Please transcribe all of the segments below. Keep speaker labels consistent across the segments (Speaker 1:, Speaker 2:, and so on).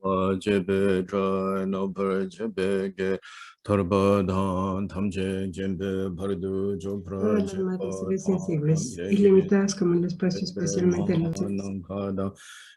Speaker 1: Jebe Dra no per Jebe Ge Torba Dan Tamje Jembe Pardu Jopra
Speaker 2: Todas las madres
Speaker 1: Jeba
Speaker 2: sensibles,
Speaker 1: Tamje
Speaker 2: ilimitadas como el espacio, especialmente los seres.
Speaker 1: Nankada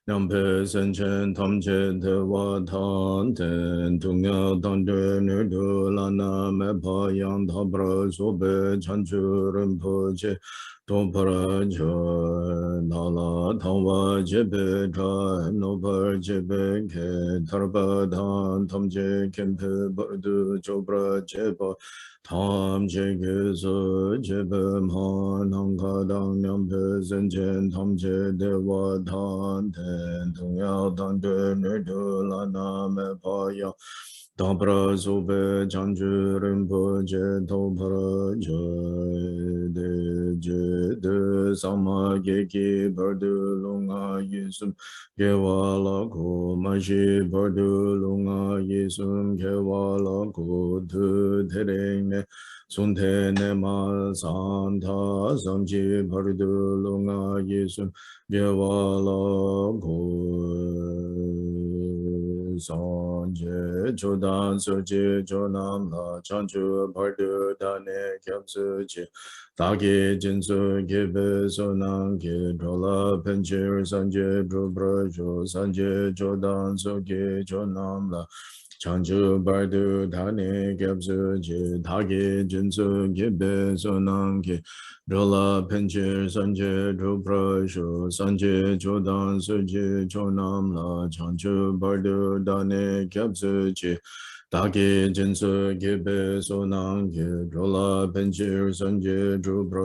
Speaker 1: Nampe Senchen Tamje Dewa Tan Ten Tunga Tande Nudu Lana Mepa Yang Tabra Sobe Chanchu Rinpoche Topara Jo Nala Tangwa Jebe Dra Nobar Jebe Ke Tarba Dan Tamje Kempe Bardu Jobra Jeba Tam Jege Zo Jebe Ma Nangka Dang Nyampe Zenchen Tamje Dewa Dan Ten Tungya Tande Nidu Lana Me Pa Yang Dabra Zobe Janju Rinpoche Topara Jo De Sama Geki Bardu Lunga Yisum Gewala Ko Maji Bardu Lunga Yisum Gewala Ko Tu Tereng Sunte Nema Santa Samji Bardu Lunga Yisum Gewala Ko Sanje Jodan Soji Jonam La Chanchu Bardu Dane Kyapsuji Dagi Jinsu Gibe Sonang Ki Drola Penchir Sanje Drubrajo Sanje Jodan Sogi Jonam La Chanchu Bardu Dane Kyapsuji Dagi Jinsu Gibe Sonang Ki Drola Penchir Sanje Drubrajo Sanje Jodan Sogi Jonam La Chanchu Bardu Dane Kyapsuji Dagi Jinsu Gibe Sonang Ki Drola Penchir Sanje Drupra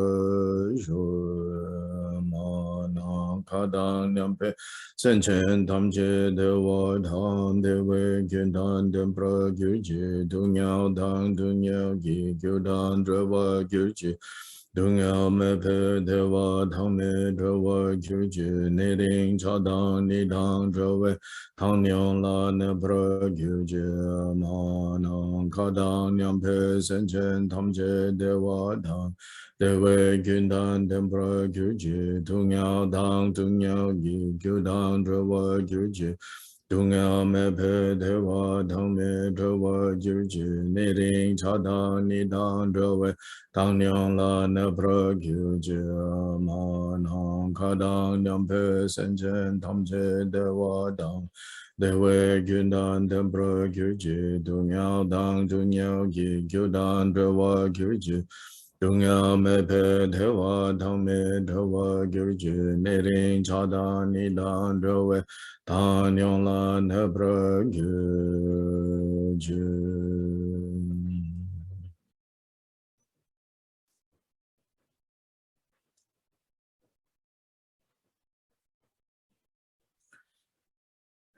Speaker 1: Mana Kadang Nyampe Senchen Tamje Dewa Dang Dewe Gyudan Dempra Gyuji Dungyao Dang Dungyao Gi Gyudan Drava Gyuji Dungyao Mepe Dewa Dang Me Drava Gyuji Niding Chadang Nidang Drava Tang Nyong La Nebra Gyuji Manang Kadang Nyampe Senchen Tamje Dewa Dang Dewe Gyundan Dembra Gyuji Tungyao Dang Tungyao Gi Gyudan Drava Gyuji Dungyao Mepe Dewa Dang Me Drava Gyuji Niding Chadang Nidang Drava Tang Nyong La Nebra Gyuji Manang Kadang Nyampe Senchen Tamje Dewa Dang Dewe Gyundan Dembra Gyuji Dungyao Dang Dungyao Gi Gyudan Drava Gyuji Dungyao Mepe Dewa Dang Me Dewa Gyuji Niding Chadang Nidang Drava Tang Nyong La Nebra Gyuji.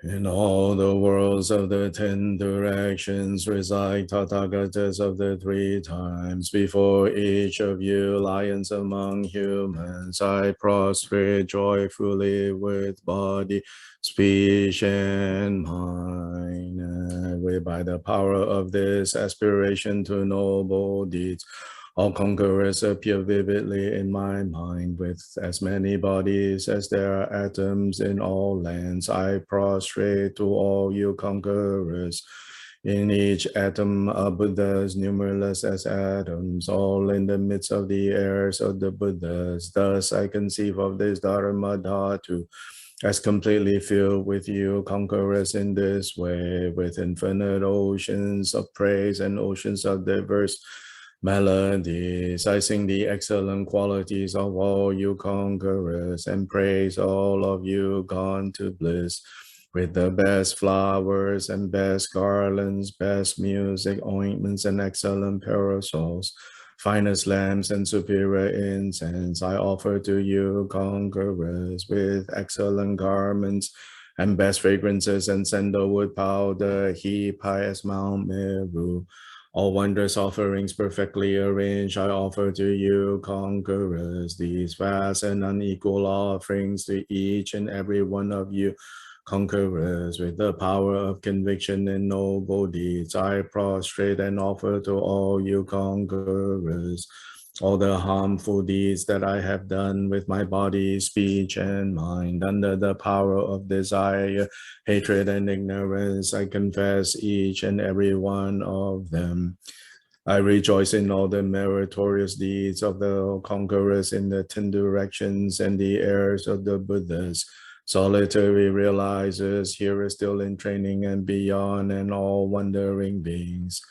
Speaker 1: In all the worlds of the 10 directions reside Tathagatas of the 3 times. Before each of you, lions among humans, I prostrate joyfully with body, speech, and mind. By the power of this aspiration to noble deeds, all conquerors appear vividly in my mind with as many bodies as there are atoms in all lands. I prostrate to all you conquerors. In each atom are Buddhas, numerous as atoms, all in the midst of the heirs of the Buddhas. Thus I conceive of this Dharma Dhatu as completely filled with you conquerors in this way, with infinite oceans of praise and oceans of diverse melodies. I sing the excellent qualities of all you conquerors and praise all of you gone to bliss with the best flowers and best garlands, best music, ointments, and excellent parasols, finest lamps and superior incense. I offer to you conquerors with excellent garments and best fragrances and sandalwood powder, heap high as Mount Meru. All wondrous offerings perfectly arranged, I offer to you, conquerors, these vast and unequal offerings to each and every one of you, conquerors, with the power of conviction and noble deeds. I prostrate and offer to all you conquerors all the harmful deeds that I have done with my body, speech, and mind, under the power of desire, hatred, and ignorance, I confess each and every one of them. I rejoice in all the meritorious deeds of the conquerors in the 10 directions and the heirs of the Buddhas, solitary realizers, hearers still in training and beyond, and all wandering beings.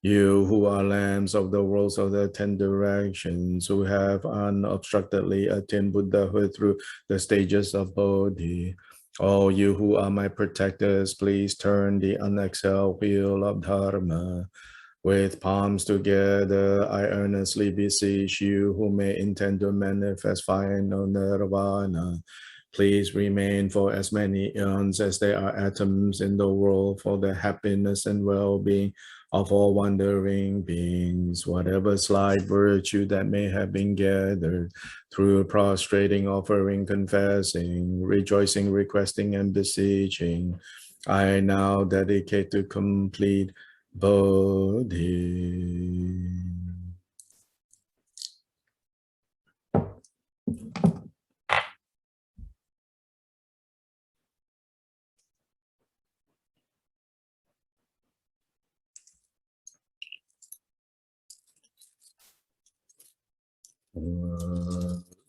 Speaker 1: You who are lambs of the worlds of the 10 directions, who have unobstructedly attained Buddhahood through the stages of Bodhi. All you who are my protectors, please turn the unexhaled wheel of Dharma. With palms together, I earnestly beseech you who may intend to manifest final nirvana. Please remain for as many eons as there are atoms in the world for the happiness and well-being of all wandering beings, whatever slight virtue that may have been gathered through prostrating, offering, confessing, rejoicing, requesting, and beseeching, I now dedicate to complete Bodhi.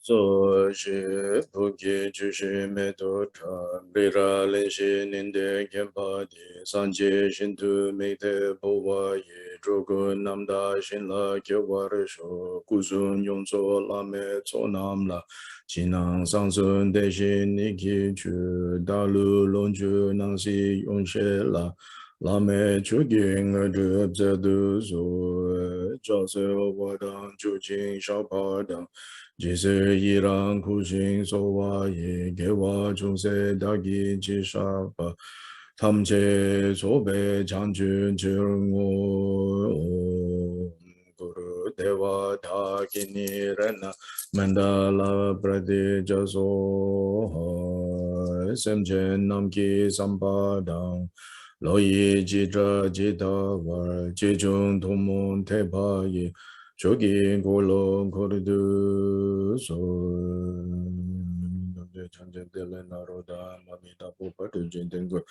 Speaker 1: So she buki jushi meto tra bira lenshi ninde kempa di sanje shintu mekte bowa ye drogo namda shinla kyawar sho kuzun yonso lame tso namla jinang sangsun deshi niki chu dalu longju nangsi yongshe la Lame chuging drip zedu zo jase wadang chujing shapadang jise yirang kushing sowa ye gewa chungse dagi jishapa tamche sobe chanchun chirngo guru deva dhagini rena mandala prade jaso semchen namki sampadang Lo yi ji zhe ji da war ji zhong tong mong te pa yi zhu gi gu lo ko de du so de chan chen de le na ro da ma mi da po pa de jin den gu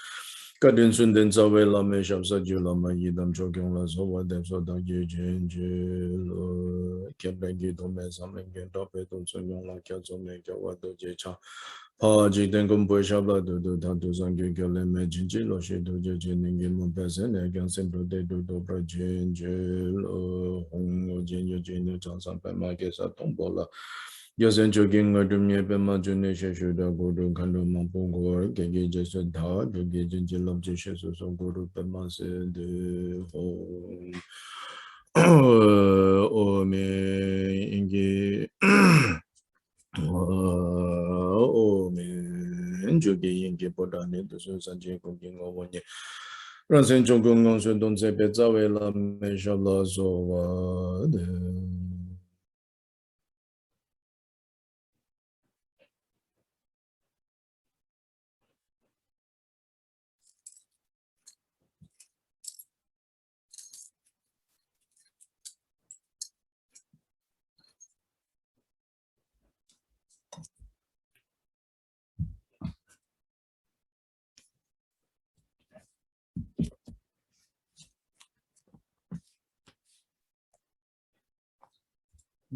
Speaker 1: ka den sun den za wei la me shab sa ju la ma yi dam cho kyong la so wa de so da yi jen ji lo ke ben gi do me sa me ge da pe dong sun yong la kya zo me kya wa do je cha Pa ji den kum po shab la du du ta du sang ge ge le me jin ji lo she do je je ning ge mo pe se ne kyang sem do de du do pra jen je lo hong o jen yo jen yo chang sang pe ma ge sa tong bo la yo sen cho ge nga dum ye pe ma ju ne she shu da go du kan do ma po go ge ge je se da du ge jen je lo je she so so go du pe ma se de hong o me inge o me juge yinge boda ne de so san je ko king o wonye ran sen jong gong ngong sun don se be za we la me sha la so wa de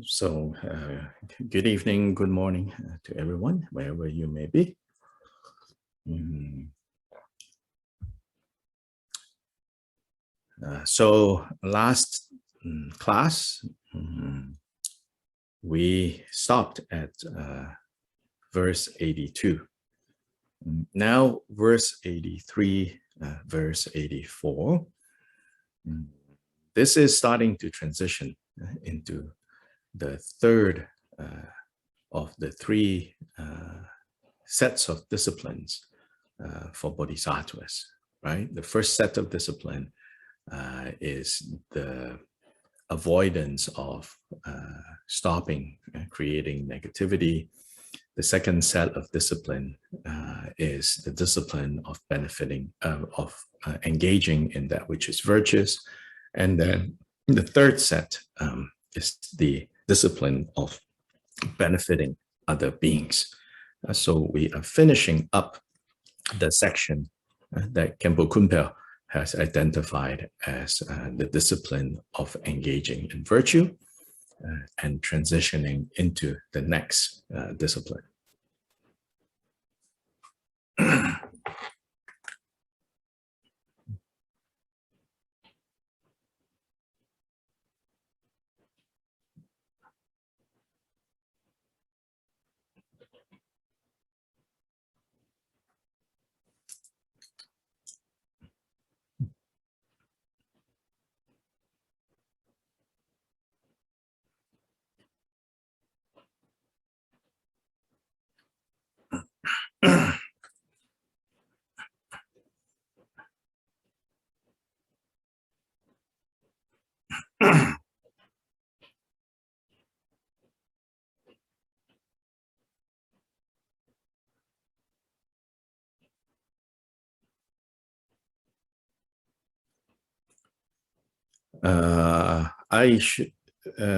Speaker 1: So, good evening, good morning to everyone, wherever you may be. So, last class, we stopped at verse 82. Now, verse 83, verse 84. This is starting to transition into the third of the three sets of disciplines for bodhisattvas, right? The first set of discipline is the avoidance of stopping creating negativity. The second set of discipline is the discipline of benefiting, engaging in that which is virtuous. And then the third set is the discipline of benefiting other beings. So we are finishing up the section that Khenpo Kumpel has identified as the discipline of engaging in virtue and transitioning into the next discipline.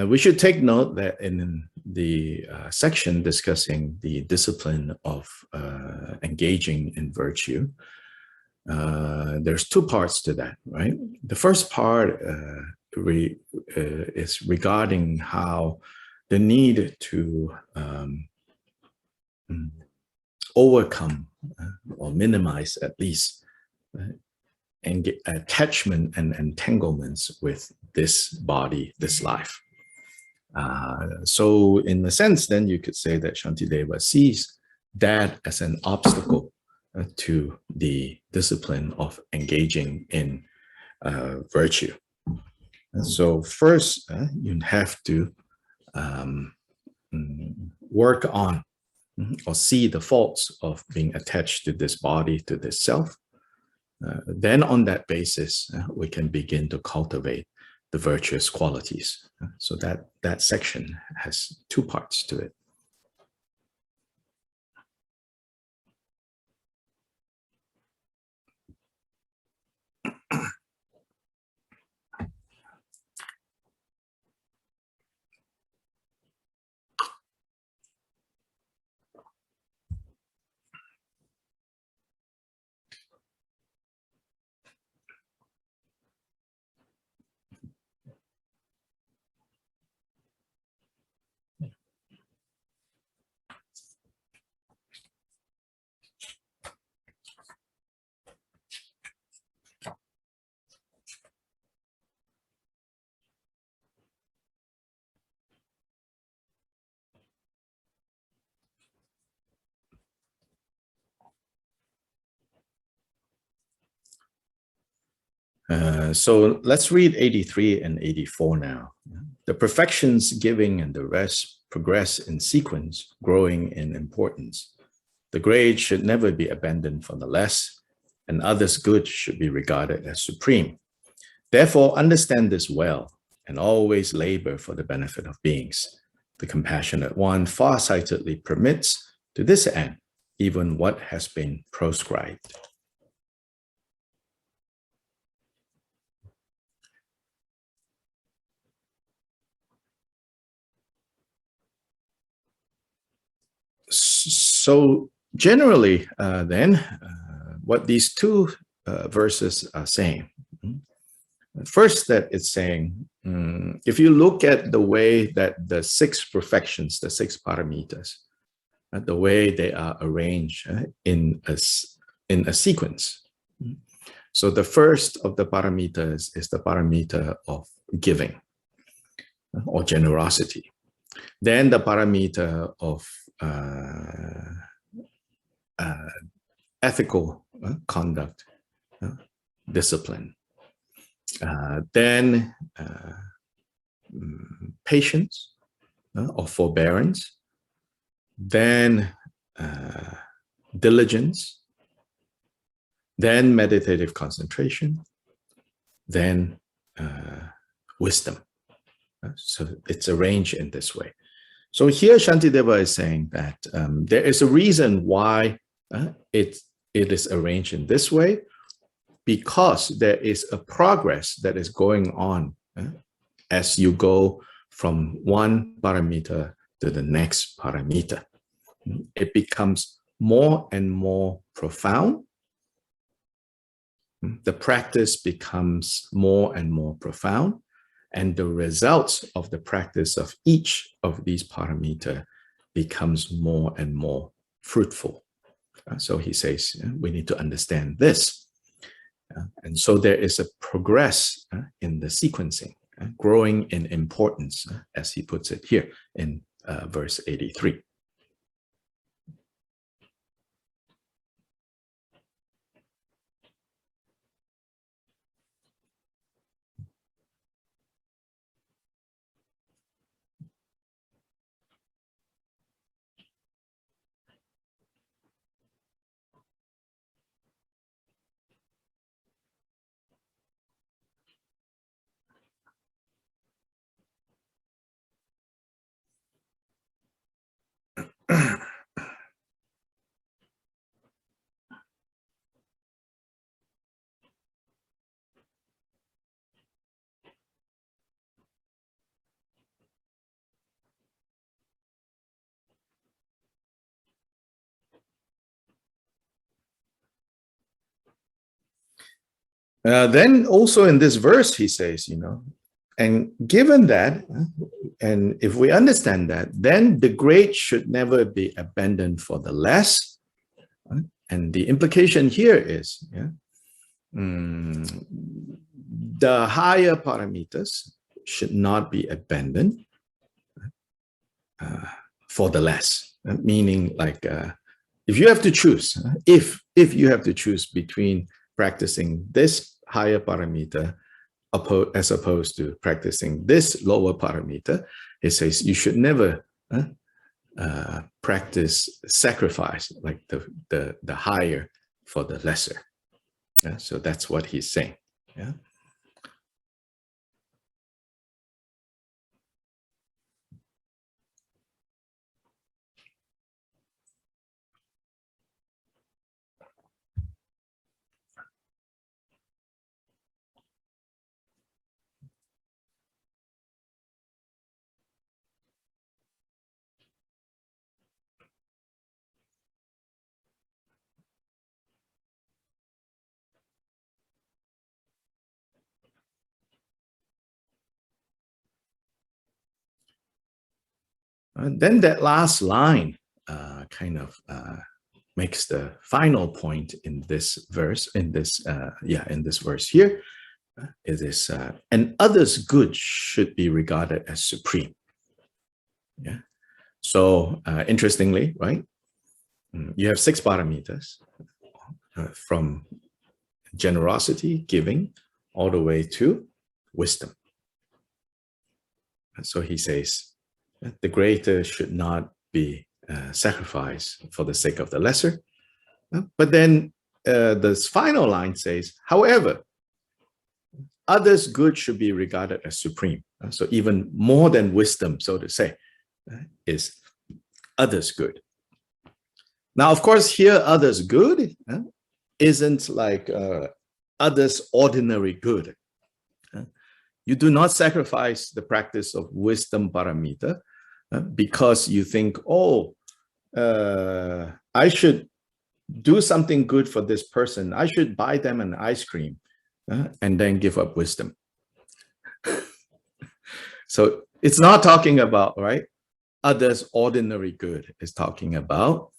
Speaker 1: We should take note that in the section discussing the discipline of engaging in virtue, there's two parts to that, right? The first part is regarding how the need to overcome or minimize at least attachment and entanglements with this body, this life. So in a sense, then you could say that Shantideva sees that as an obstacle to the discipline of engaging in virtue. So first, you have to work on or see the faults of being attached to this body, to this self. Then on that basis, we can begin to cultivate the virtuous qualities. So that section has two parts to it. So let's read 83 and 84 now. The perfections giving and the rest progress in sequence, growing in importance. The great should never be abandoned for the less, and others' good should be regarded as supreme. Therefore, understand this well, and always labor for the benefit of beings. The compassionate one farsightedly permits to this end even what has been proscribed. So generally, what these two verses are saying, first, that it's saying, if you look at the way that the six perfections, the six paramitas, the way they are arranged in a sequence. So the first of the paramitas is the paramita of giving or generosity. Then the paramita of ethical conduct, discipline. Then patience or forbearance. Then diligence. Then meditative concentration. Then wisdom. So it's arranged in this way. So here Shantideva is saying that there is a reason why it is arranged in this way, because there is a progress that is going on as you go from one paramita to the next paramita. It becomes more and more profound. The practice becomes more and more profound, and the results of the practice of each of these paramita becomes more and more fruitful. So he says, we need to understand this. And so there is a progress in the sequencing, growing in importance, as he puts it here in verse 83. Then also in this verse, he says, and given that, and if we understand that, then the great should never be abandoned for the less. And the implication here is, the higher paramitas should not be abandoned for the less. Meaning, like, if you have to choose, if you have to choose between practicing this higher paramita as opposed to practicing this lower paramita, it says you should never practice sacrifice, like the higher for the lesser. So that's what he's saying. Then that last line kind of makes the final point in this verse, in this verse here. It is, and others' good should be regarded as supreme. So interestingly, right? You have 6 paramitas from generosity, giving, all the way to wisdom. So he says, the greater should not be sacrificed for the sake of the lesser. But then this final line says, however, others' good should be regarded as supreme. So even more than wisdom, so to say, is others' good. Now, of course, here others' good isn't like others' ordinary good. You do not sacrifice the practice of wisdom paramita because you think, I should do something good for this person. I should buy them an ice cream and then give up wisdom. So it's not talking about, right, others' ordinary good. It's talking about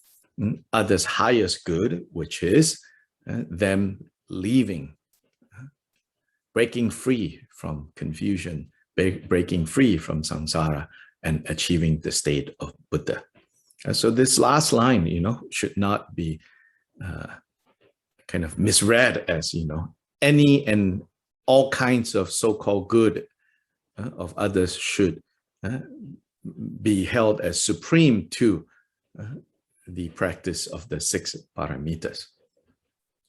Speaker 1: others' highest good, which is them leaving, breaking free from confusion, breaking free from samsara, and achieving the state of Buddha. So this last line, should not be kind of misread as, any and all kinds of so-called good of others should be held as supreme to the practice of the 6 paramitas.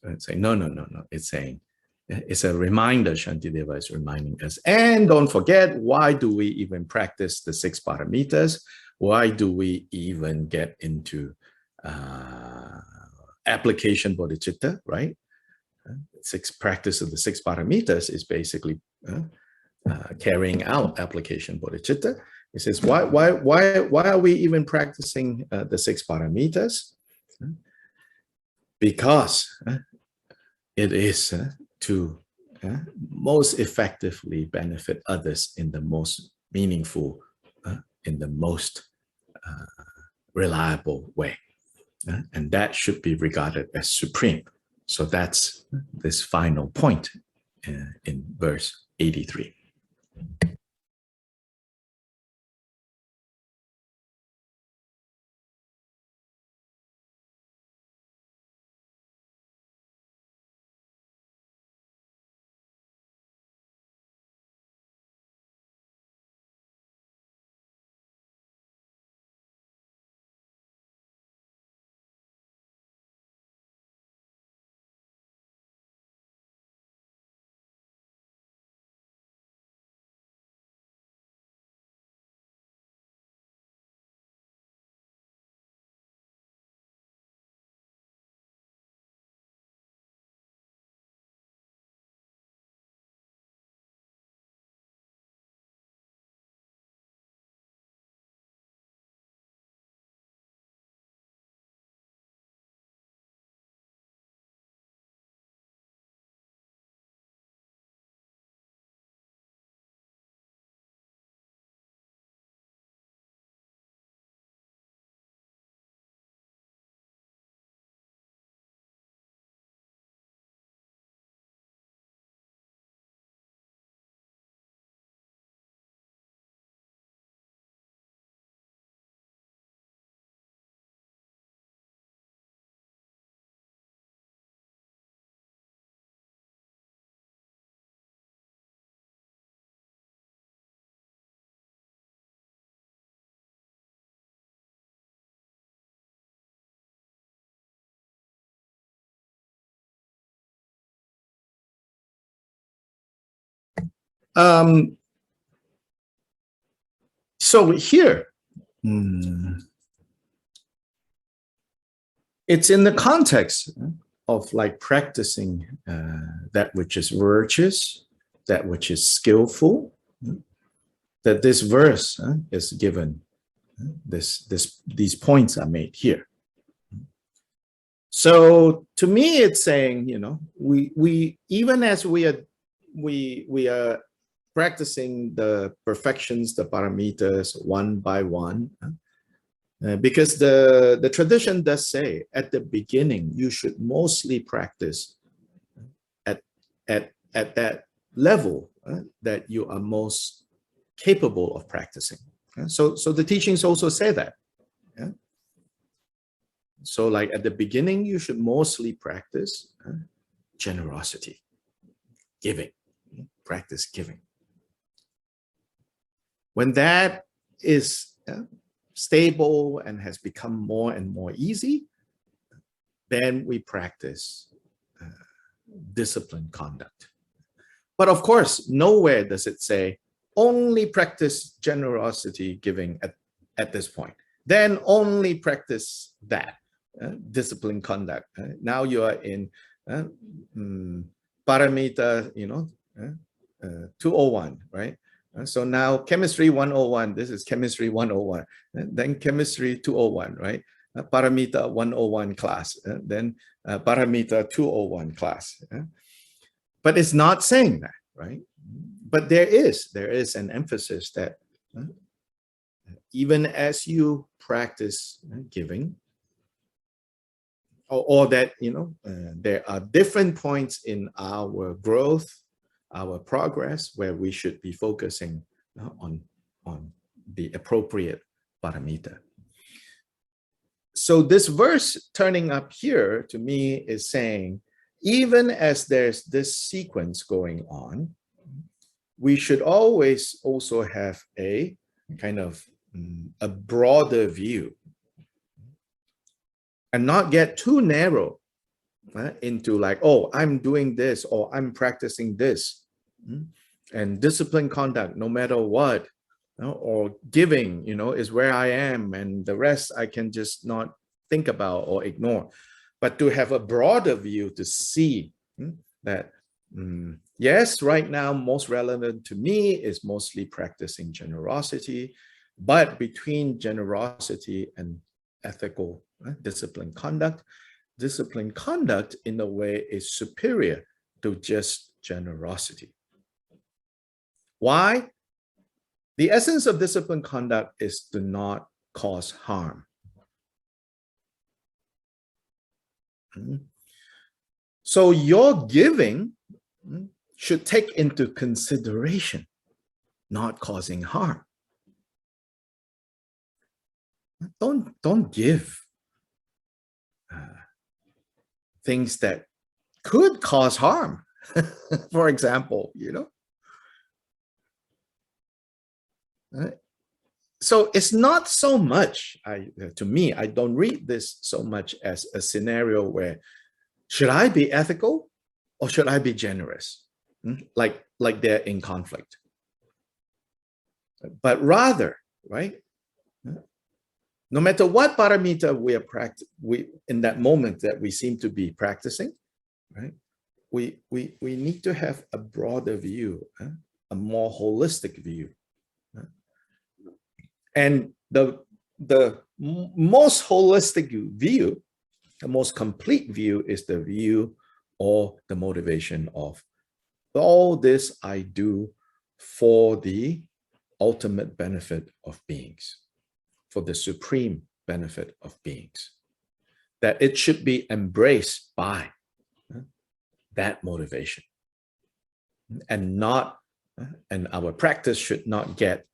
Speaker 1: It's saying, no. It's saying, it's a reminder, Shantideva is reminding us. And don't forget, why do we even practice the 6 paramitas? Why do we even get into application bodhicitta, right? Practice of the 6 paramitas is basically carrying out application bodhicitta. He says, why are we even practicing the 6 paramitas? Because it is to most effectively benefit others in the most meaningful, in the most reliable way. And that should be regarded as supreme. So that's this final point in verse 83. So here, it's in the context of like practicing that which is virtuous, that which is skillful, that this verse is given. These points are made here. So to me, it's saying, you know, we even as we are practicing the perfections, the paramitas, one by one, because the tradition does say at the beginning you should mostly practice at that level that you are most capable of practicing. So the teachings also say that. Yeah? So like at the beginning, you should mostly practice generosity, giving, practice giving. When that is stable and has become more and more easy, then we practice disciplined conduct. But of course, nowhere does it say only practice generosity giving at this point. Then only practice that disciplined conduct. Now you are in paramita, 201, right? So now chemistry 101, this is chemistry 101, then chemistry 201, right? Paramita 101 class, then paramita 201 class. But it's not saying that, right? But there is an emphasis that even as you practice giving, or that, there are different points in our growth, our progress, where we should be focusing on the appropriate paramita. So this verse turning up here to me is saying, even as there's this sequence going on, we should always also have a kind of a broader view and not get too narrow into like, oh, I'm doing this or I'm practicing this, and disciplined conduct no matter what, or giving, is where I am, and the rest I can just not think about or ignore. But to have a broader view to see that Yes, right now, most relevant to me is mostly practicing generosity, but between generosity and ethical disciplined conduct in a way is superior to just generosity. Why? The essence of disciplined conduct is to not cause harm. So your giving should take into consideration not causing harm. Don't give things that could cause harm. For example, so it's not so much, to me, I don't read this so much as a scenario where should I be ethical or should I be generous? Like they're in conflict. But rather, right? No matter what paramita we in that moment that we seem to be practicing, right? We need to have a broader view, a more holistic view. And the most holistic view, the most complete view is the view or the motivation of all this I do for the ultimate benefit of beings, for the supreme benefit of beings, that it should be embraced by that motivation and our practice should not get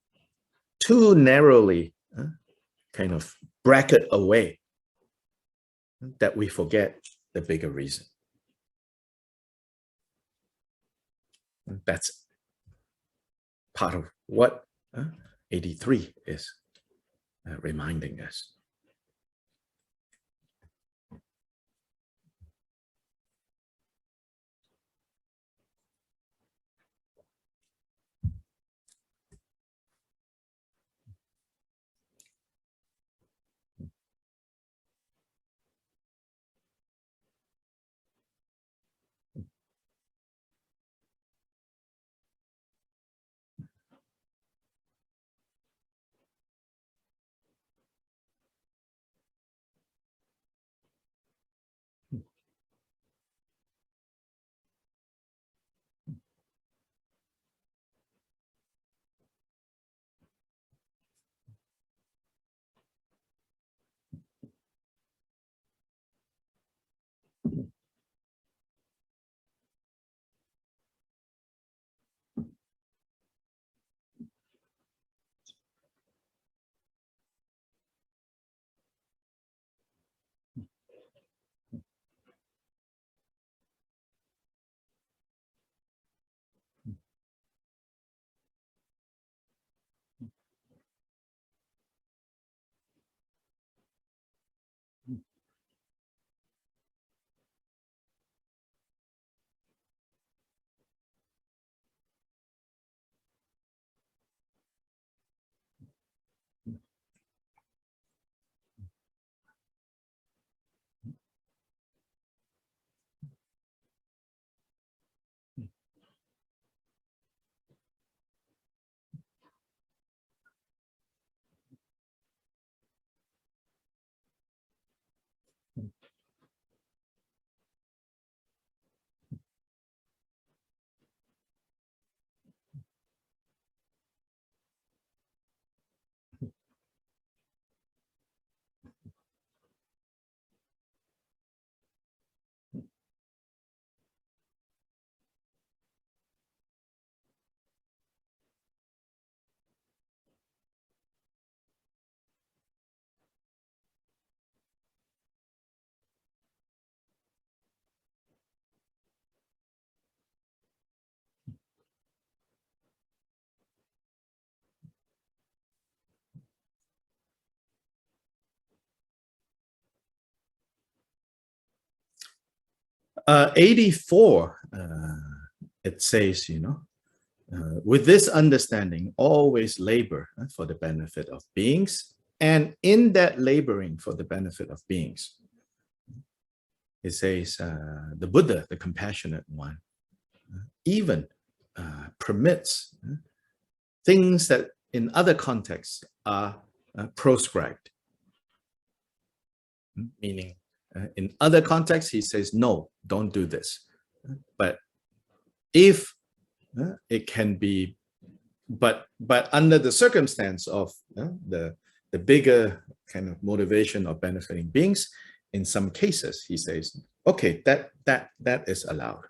Speaker 1: too narrowly kind of bracket away that we forget the bigger reason. That's part of what 83 is reminding us. Uh, 84, it says, with this understanding, always labor for the benefit of beings, and in that laboring for the benefit of beings, it says the Buddha, the compassionate one, even permits things that in other contexts are proscribed. Meaning, in other contexts, he says, no, don't do this. But if it can be, but under the circumstance of the bigger kind of motivation of benefiting beings, in some cases, he says, okay, that is allowed.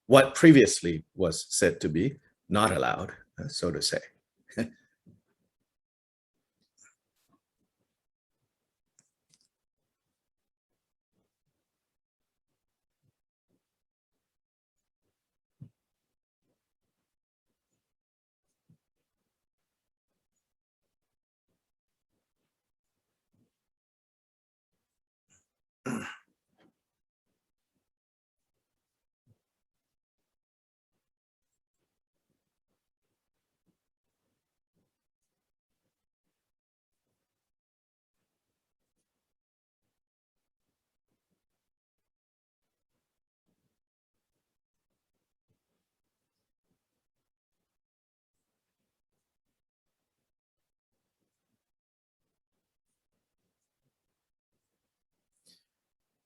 Speaker 1: What previously was said to be not allowed, so to say.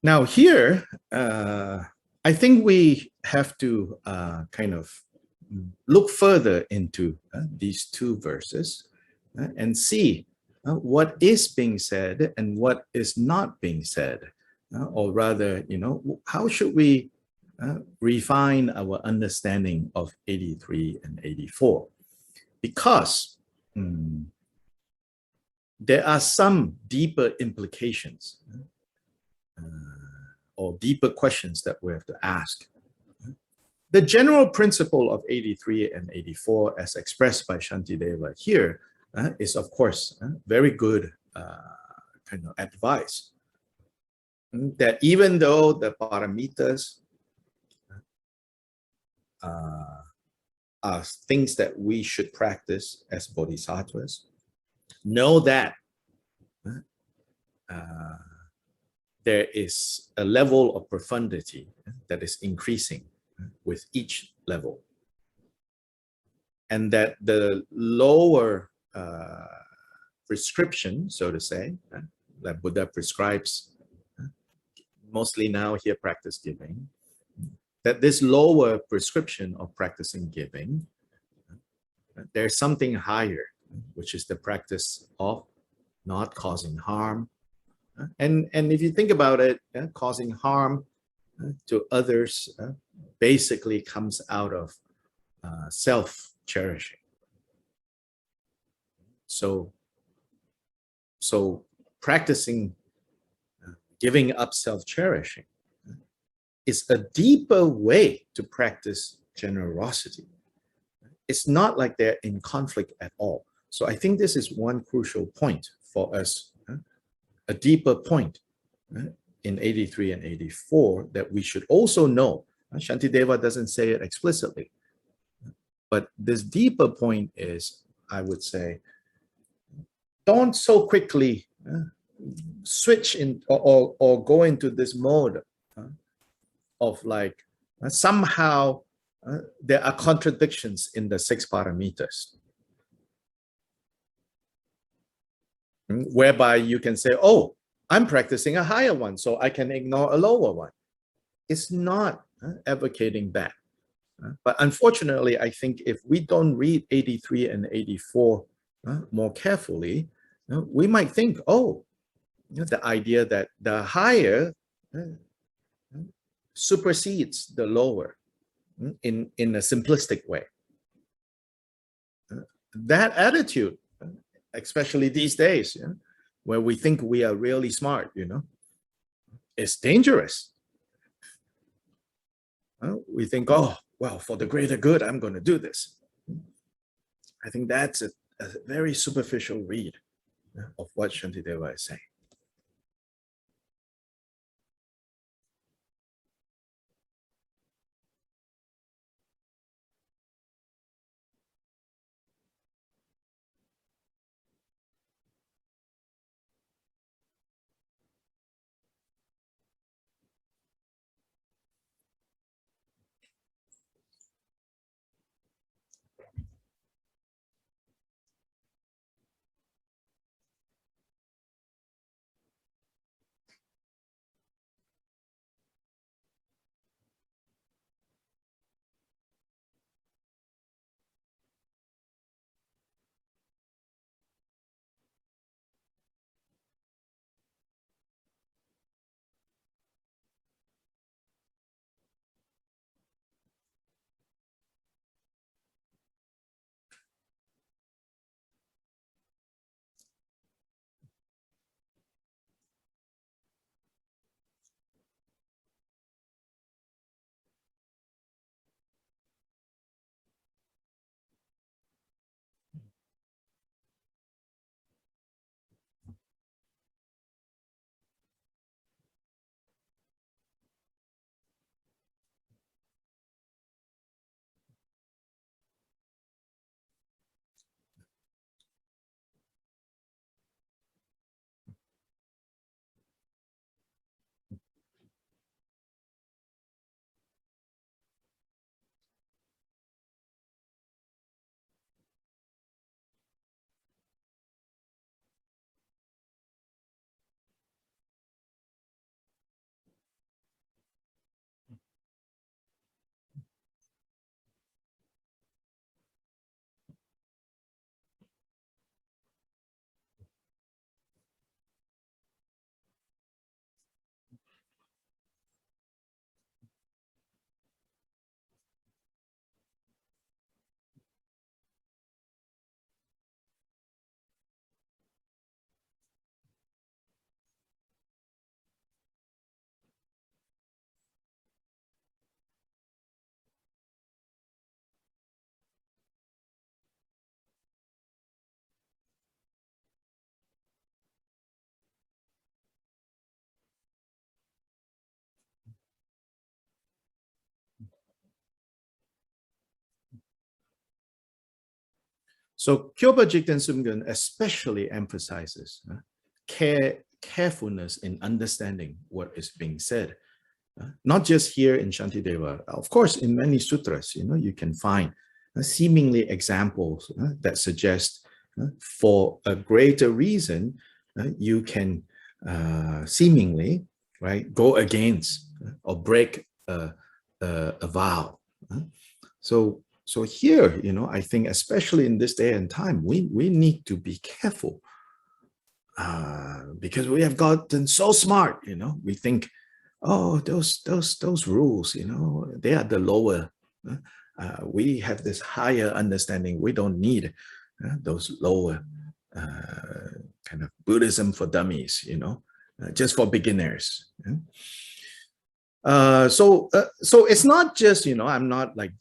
Speaker 1: Now here, I think we have to kind of look further into these two verses and see what is being said and what is not being said. Or rather, how should we refine our understanding of 83 and 84? Because there are some deeper implications or deeper questions that we have to ask. The general principle of 83 and 84, as expressed by Shantideva here, is of course very good kind of advice. That even though the paramitas are things that we should practice as bodhisattvas, know that there is a level of profundity that is increasing with each level. And that the lower prescription, so to say, that Buddha prescribes, mostly now here practice giving, that this lower prescription of practicing giving, there's something higher, which is the practice of not causing harm. And if you think about it, causing harm to others basically comes out of self-cherishing. So practicing giving up self-cherishing is a deeper way to practice generosity. It's not like they're in conflict at all. So I think this is one crucial point for us, a deeper point in 83 and 84 that we should also know. Shantideva doesn't say it explicitly, but this deeper point is, I would say, don't so quickly switch in or go into this mode of like somehow there are contradictions in the 6 paramitas, whereby you can say, oh, I'm practicing a higher one, so I can ignore a lower one. It's not advocating that. But unfortunately, I think if we don't read 83 and 84 more carefully, we might think, oh, the idea that the higher supersedes the lower in a simplistic way. That attitude, especially these days, where we think we are really smart, is dangerous. We think, oh, well, for the greater good, I'm going to do this. I think that's a very superficial read of what Shantideva is saying. So Kyopa Jigten Sumgun especially emphasizes carefulness in understanding what is being said. Not just here in Shantideva, of course, in many sutras, you can find seemingly examples that suggest for a greater reason, you can seemingly, right, go against or break a vow. So here, I think especially in this day and time, we need to be careful because we have gotten so smart. We think, oh, those rules, they are the lower. We have this higher understanding. We don't need those lower kind of Buddhism for dummies, just for beginners. So it's not just, I'm not like,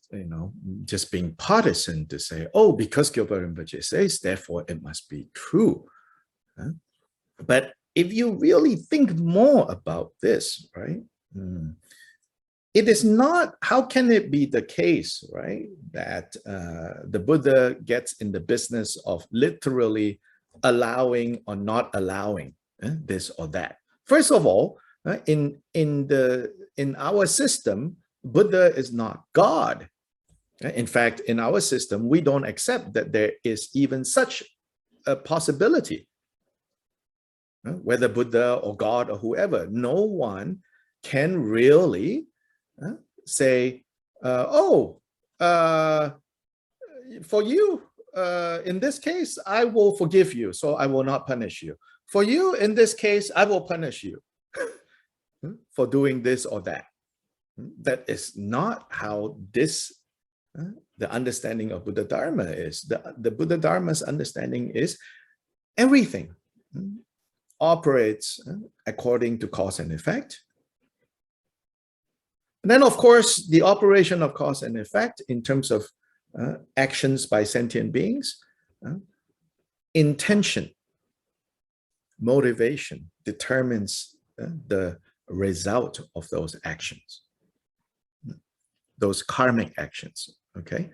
Speaker 1: just being partisan to say, oh, because Kyopa Rinpoche says, therefore it must be true. But if you really think more about this, right, it is not, how can it be the case, right, that the Buddha gets in the business of literally allowing or not allowing this or that? First of all, in our system, Buddha is not God. In fact, in our system, we don't accept that there is even such a possibility. Whether Buddha or God or whoever, no one can really say, for you, in this case, I will forgive you, so I will not punish you. For you, in this case, I will punish you for doing this or that. That is not how this, the understanding of Buddha Dharma is. The Buddha Dharma's understanding is everything operates according to cause and effect. And then, of course, the operation of cause and effect in terms of actions by sentient beings, intention, motivation determines the result of those actions, those karmic actions, okay?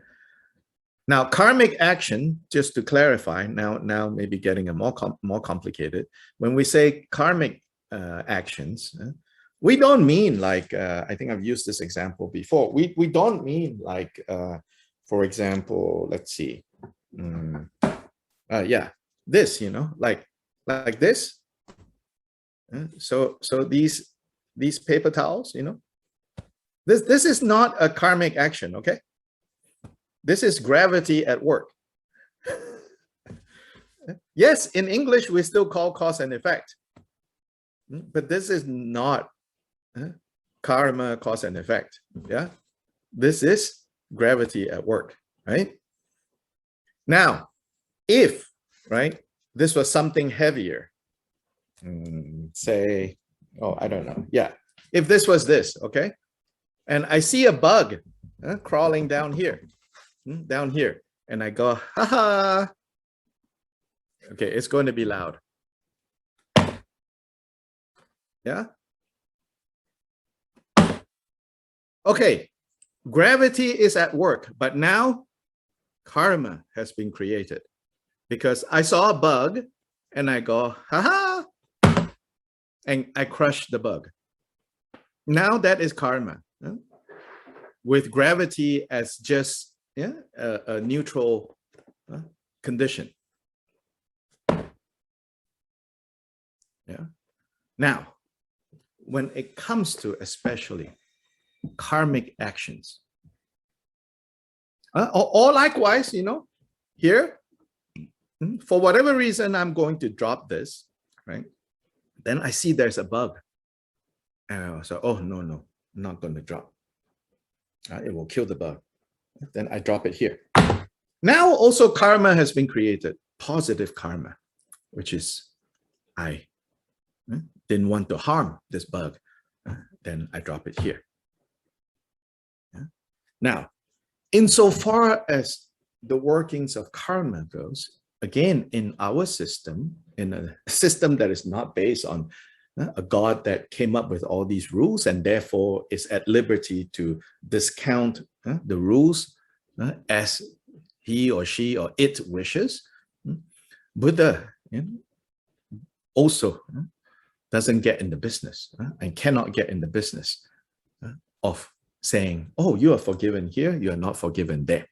Speaker 1: Now, karmic action, just to clarify, now maybe getting a more complicated. When we say karmic actions, we don't mean like, I think I've used this example before. We don't mean like, for example, let's see. Yeah, this, like this. So these paper towels, this is not a karmic action, okay? This is gravity at work. Yes, in English, we still call cause and effect. But this is not karma, cause and effect. Yeah, this is gravity at work, right? Now, if, right, this was something heavier, say, oh, I don't know. Yeah, if this was this, okay? And I see a bug crawling down here. And I go, haha. Okay, it's going to be loud. Yeah. Okay, gravity is at work, but now karma has been created because I saw a bug and I go, haha, and I crush the bug. Now that is karma, with gravity as just a neutral condition. Yeah. Now, when it comes to especially karmic actions, or likewise, here, for whatever reason, I'm going to drop this, right? Then I see there's a bug. And so, oh, no, I'm not going to drop. It will kill the bug. Then I drop it here. Now also karma has been created, positive karma, which is I didn't want to harm this bug. Then I drop it here. Now, insofar as the workings of karma goes, again, in our system, in a system that is not based on a God that came up with all these rules and therefore is at liberty to discount the rules as he or she or it wishes, Buddha also doesn't get in the business and cannot get in the business of saying, oh, you are forgiven here, you are not forgiven there.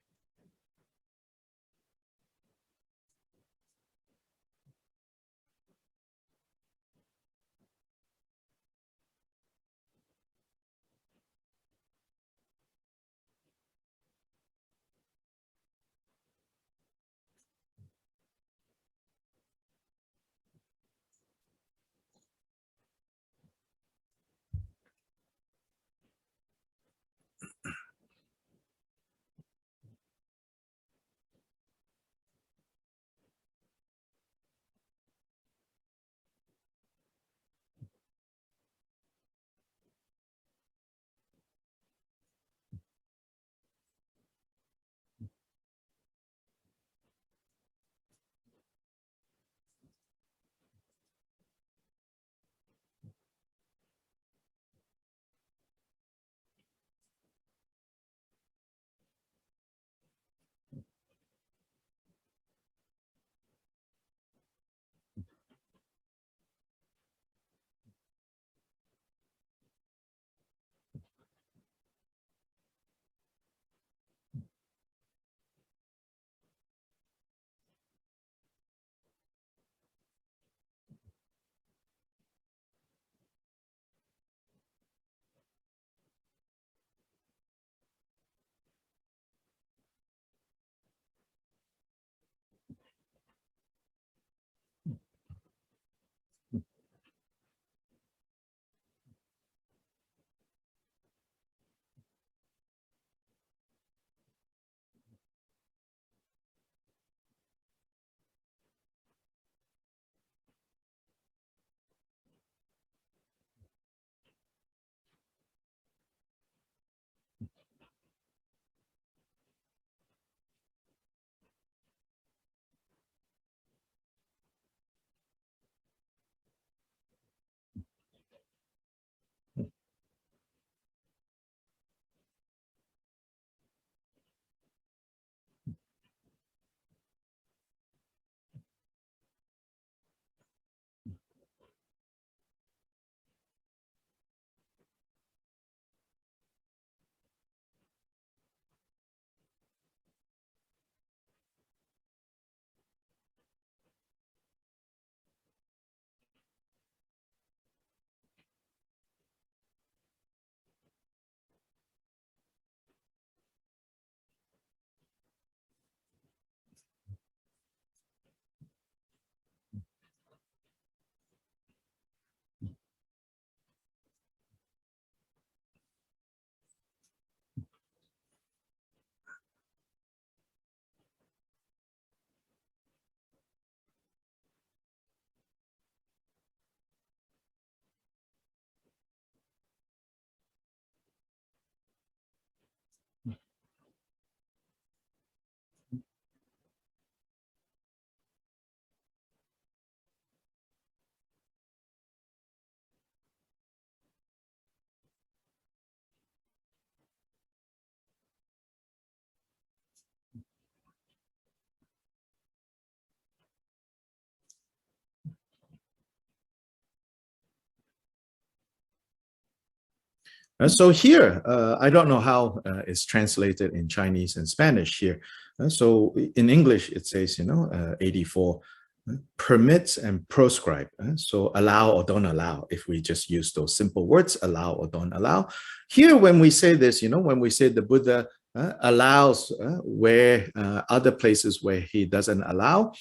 Speaker 1: So here, I don't know how it's translated in Chinese and Spanish here. So in English, it says, 84, permits and proscribe. So allow or don't allow, if we just use those simple words, allow or don't allow. Here, when we say this, when we say the Buddha allows where other places where he doesn't allow,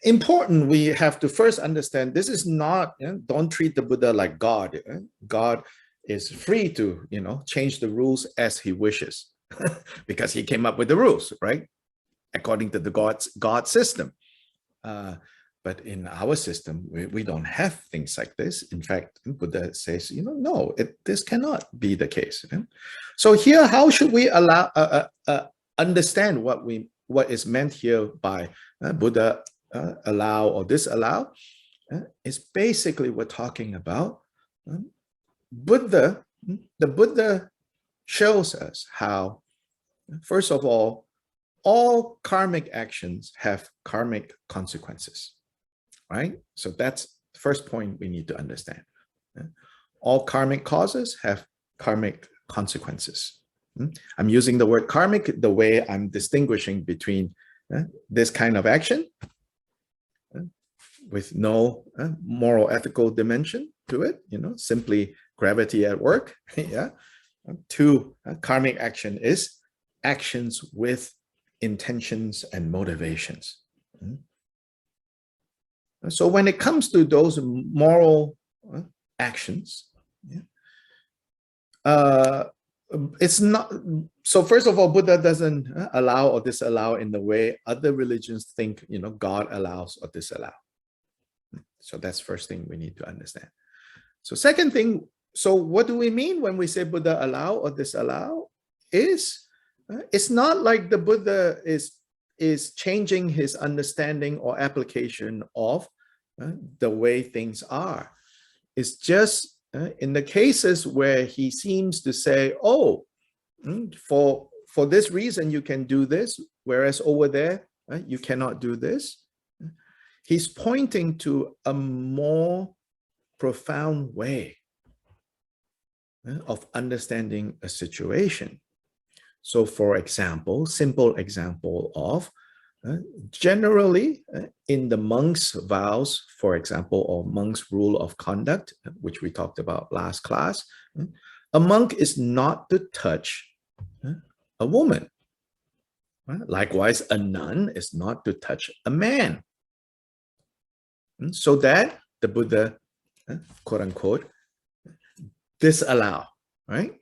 Speaker 1: important, we have to first understand this is not, don't treat the Buddha like God. God is free to, change the rules as he wishes because he came up with the rules, right? According to the God system. But in our system, we don't have things like this. In fact, Buddha says, no, this cannot be the case. So here, how should we understand what is meant here by Buddha allow or disallow? Is basically we're talking about Buddha. The Buddha shows us how, first of all all karmic actions have karmic consequences, right? So that's the first point we need to understand. All karmic causes have karmic consequences. I'm using the word karmic the way I'm distinguishing between this kind of action with no moral ethical dimension to it, simply gravity at work. Yeah. Two, karmic action is actions with intentions and motivations. So when it comes to those moral actions, it's not, so first of all, Buddha doesn't allow or disallow in the way other religions think, God allows or disallow. So that's first thing we need to understand. So second thing, so what do we mean when we say Buddha allow or disallow? It's not like the Buddha is changing his understanding or application of the way things are. It's just in the cases where he seems to say, oh, for this reason you can do this, whereas over there you cannot do this. He's pointing to a more profound way of understanding a situation. So for example, simple example of generally in the monk's vows, for example, or monk's rule of conduct, which we talked about last class, a monk is not to touch a woman. Likewise, a nun is not to touch a man. So that the Buddha, quote unquote, disallow, right?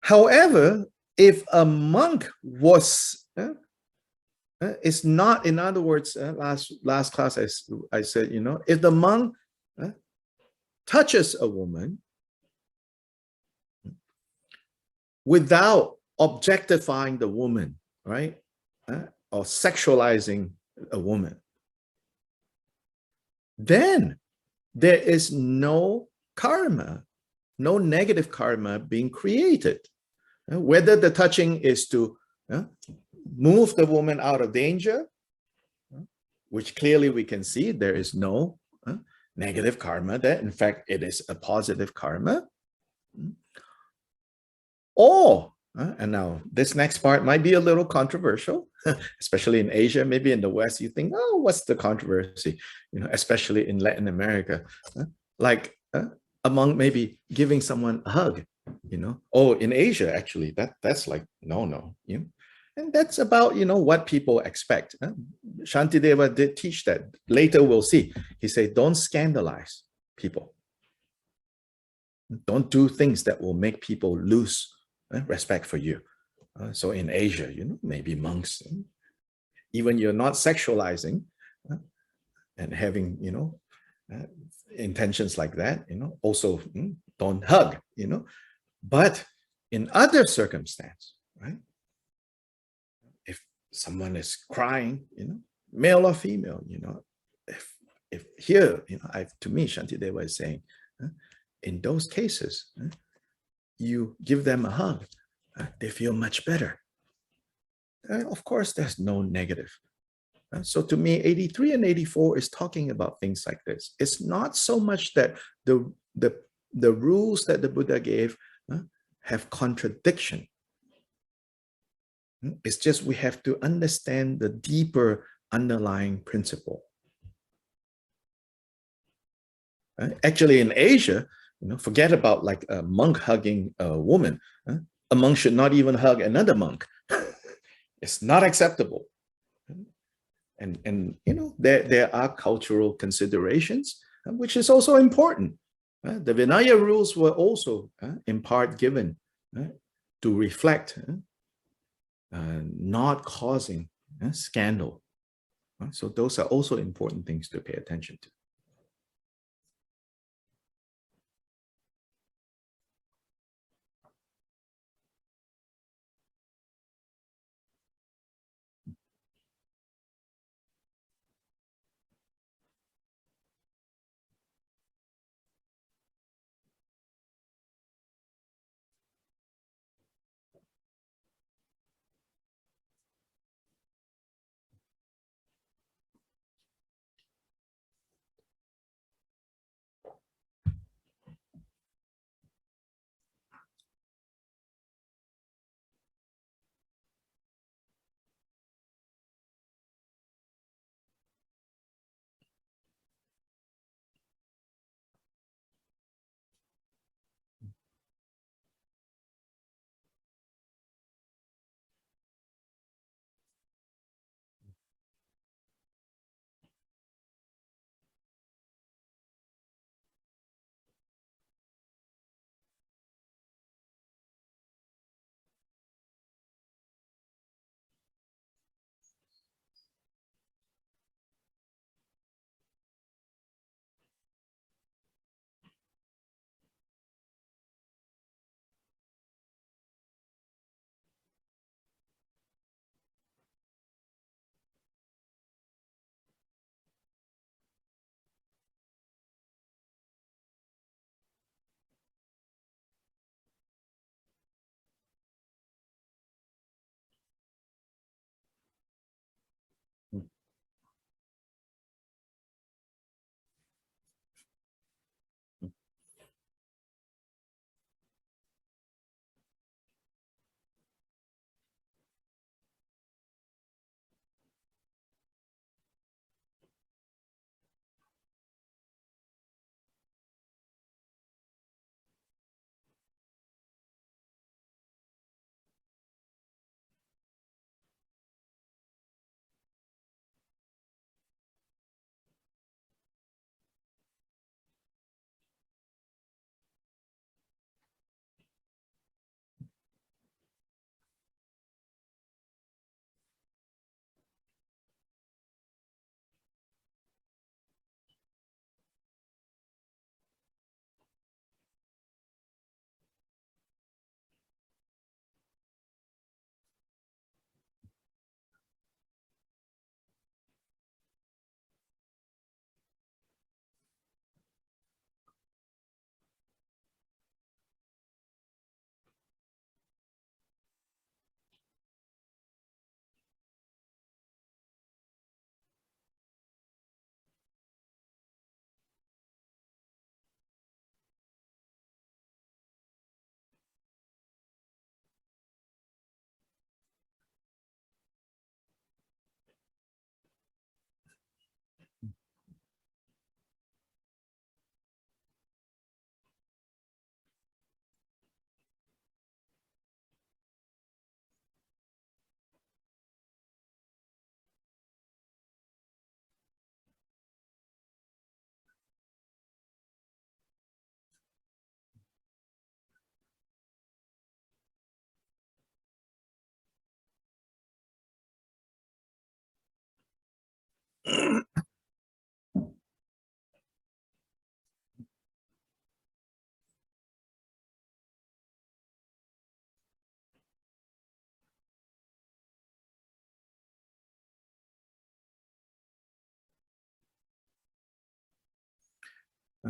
Speaker 1: However, if a monk was, it's not, in other words, last class I said, if the monk touches a woman without objectifying the woman, right? Or sexualizing a woman, then there is no karma, no negative karma being created. Whether the touching is to move the woman out of danger, which clearly we can see there is no negative karma there. In fact, it is a positive karma. Or, and now this next part might be a little controversial, especially in Asia. Maybe in the West, you think, oh, what's the controversy? Especially in Latin America, like among maybe giving someone a hug, Oh, in Asia, actually, that's like, no. And that's about, what people expect. Shantideva did teach that. Later we'll see. He said, don't scandalize people. Don't do things that will make people lose respect for you. So in Asia, maybe monks, even you're not sexualizing and having, intentions like that, also don't hug, But in other circumstance, right? If someone is crying, male or female, if here, to me, Shantideva is saying, in those cases, you give them a hug, they feel much better. Of course, there's no negative. So to me, 83 and 84 is talking about things like this. It's not so much that the rules that the Buddha gave have contradiction. It's just we have to understand the deeper underlying principle. Actually, in Asia, forget about like a monk hugging a woman. A monk should not even hug another monk. It's not acceptable. And there are cultural considerations, which is also important. The Vinaya rules were also in part given to reflect not causing scandal. So those are also important things to pay attention to.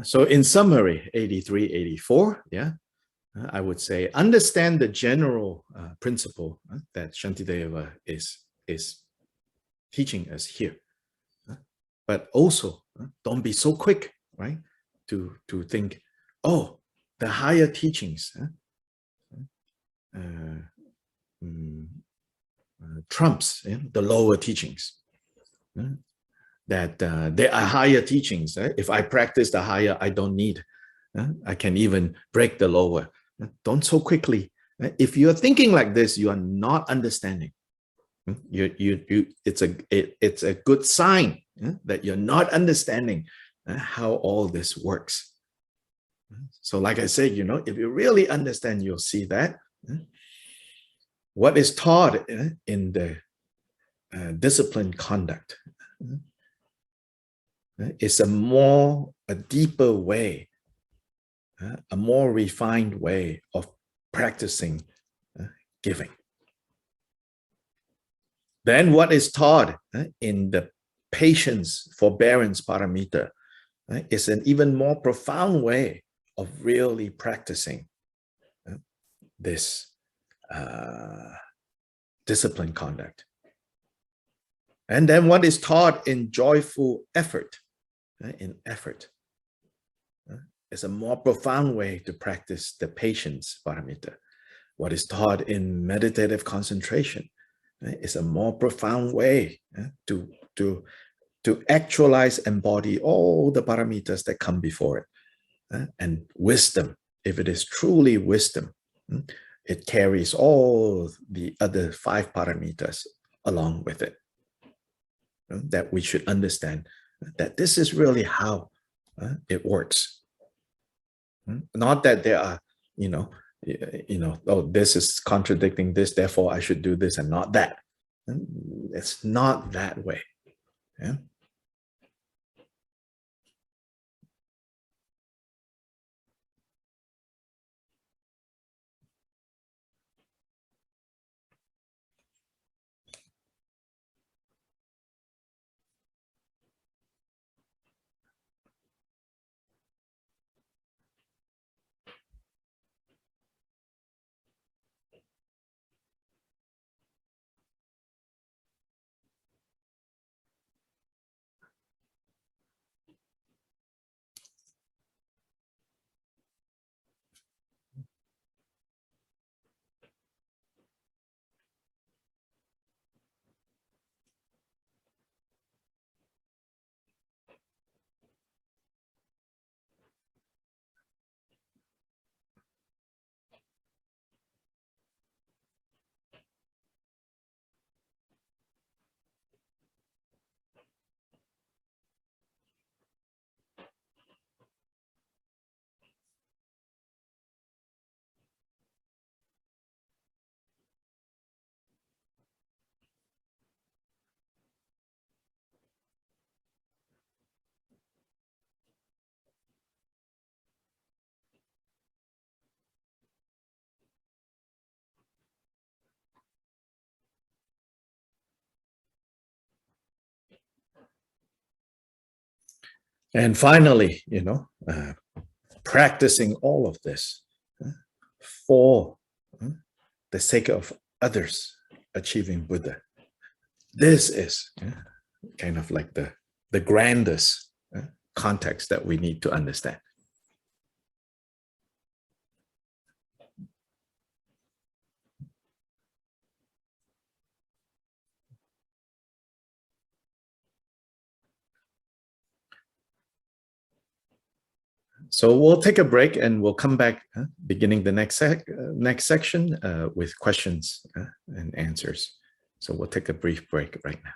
Speaker 1: So in summary, 83, 84, yeah, I would say understand the general principle that Shantideva is teaching us here. But also, don't be so quick, right, to think, oh, the higher teachings trumps the lower teachings. That there are higher teachings. If I practice the higher, I don't need. I can even break the lower. Don't so quickly. If you're thinking like this, you are not understanding. It's a good sign that you're not understanding how all this works. So like I said, if you really understand, you'll see that what is taught in the disciplined conduct is a deeper way, a more refined way of practicing giving. Then what is taught in the patience, forbearance paramita is an even more profound way of really practicing this disciplined conduct. And then what is taught in joyful effort, is a more profound way to practice the patience paramita. What is taught in meditative concentration is a more profound way to actualize, embody all the paramitas that come before it. And wisdom, if it is truly wisdom, it carries all the other 5 paramitas along with it. That we should understand that this is really how it works. Not that there are, oh, this is contradicting this, therefore I should do this and not that. It's not that way. Yeah. And finally, practicing all of this for the sake of others achieving Buddha. This is kind of like the grandest context that we need to understand. So we'll take a break and we'll come back beginning the next section with questions and answers. So we'll take a brief break right now.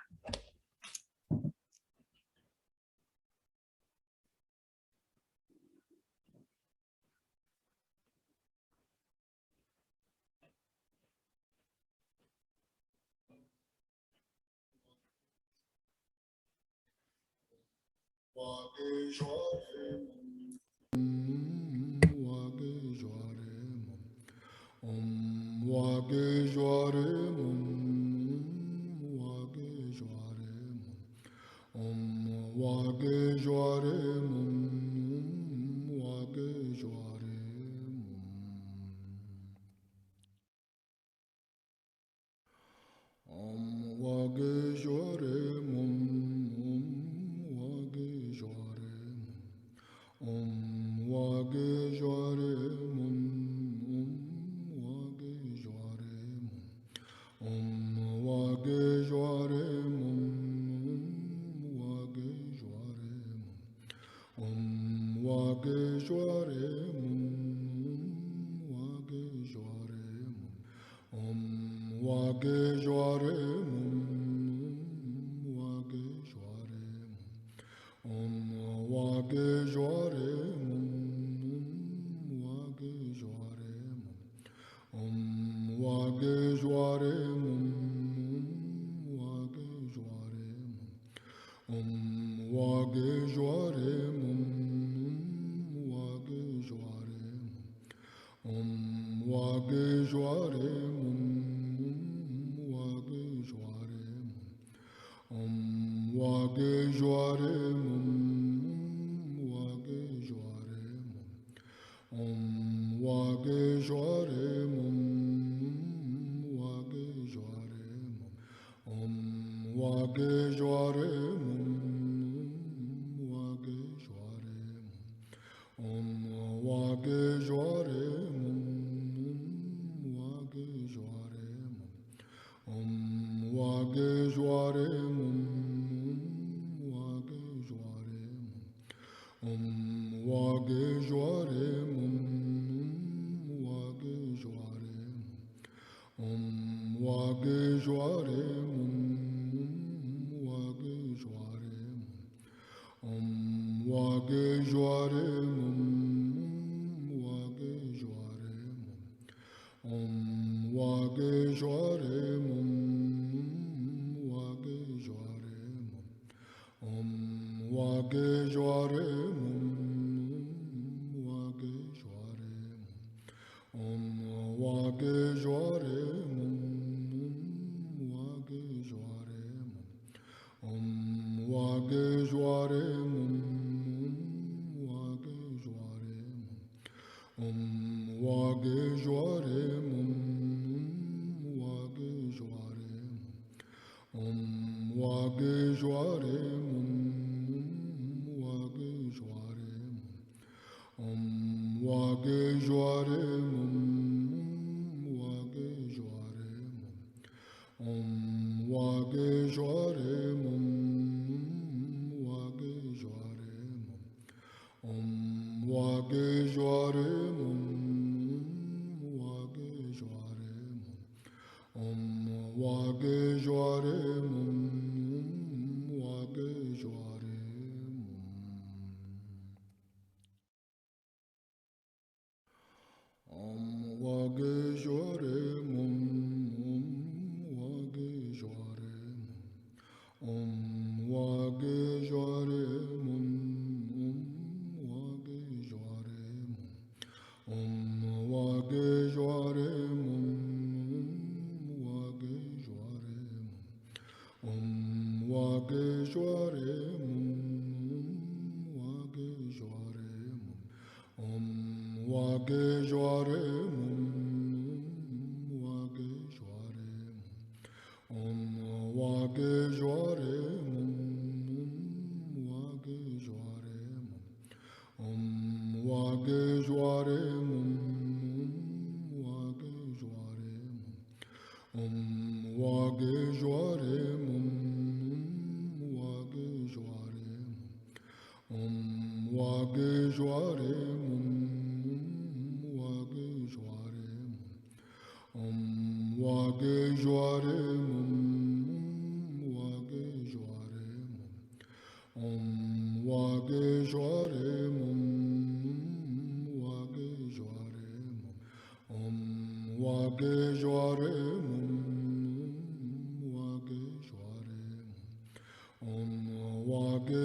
Speaker 3: Om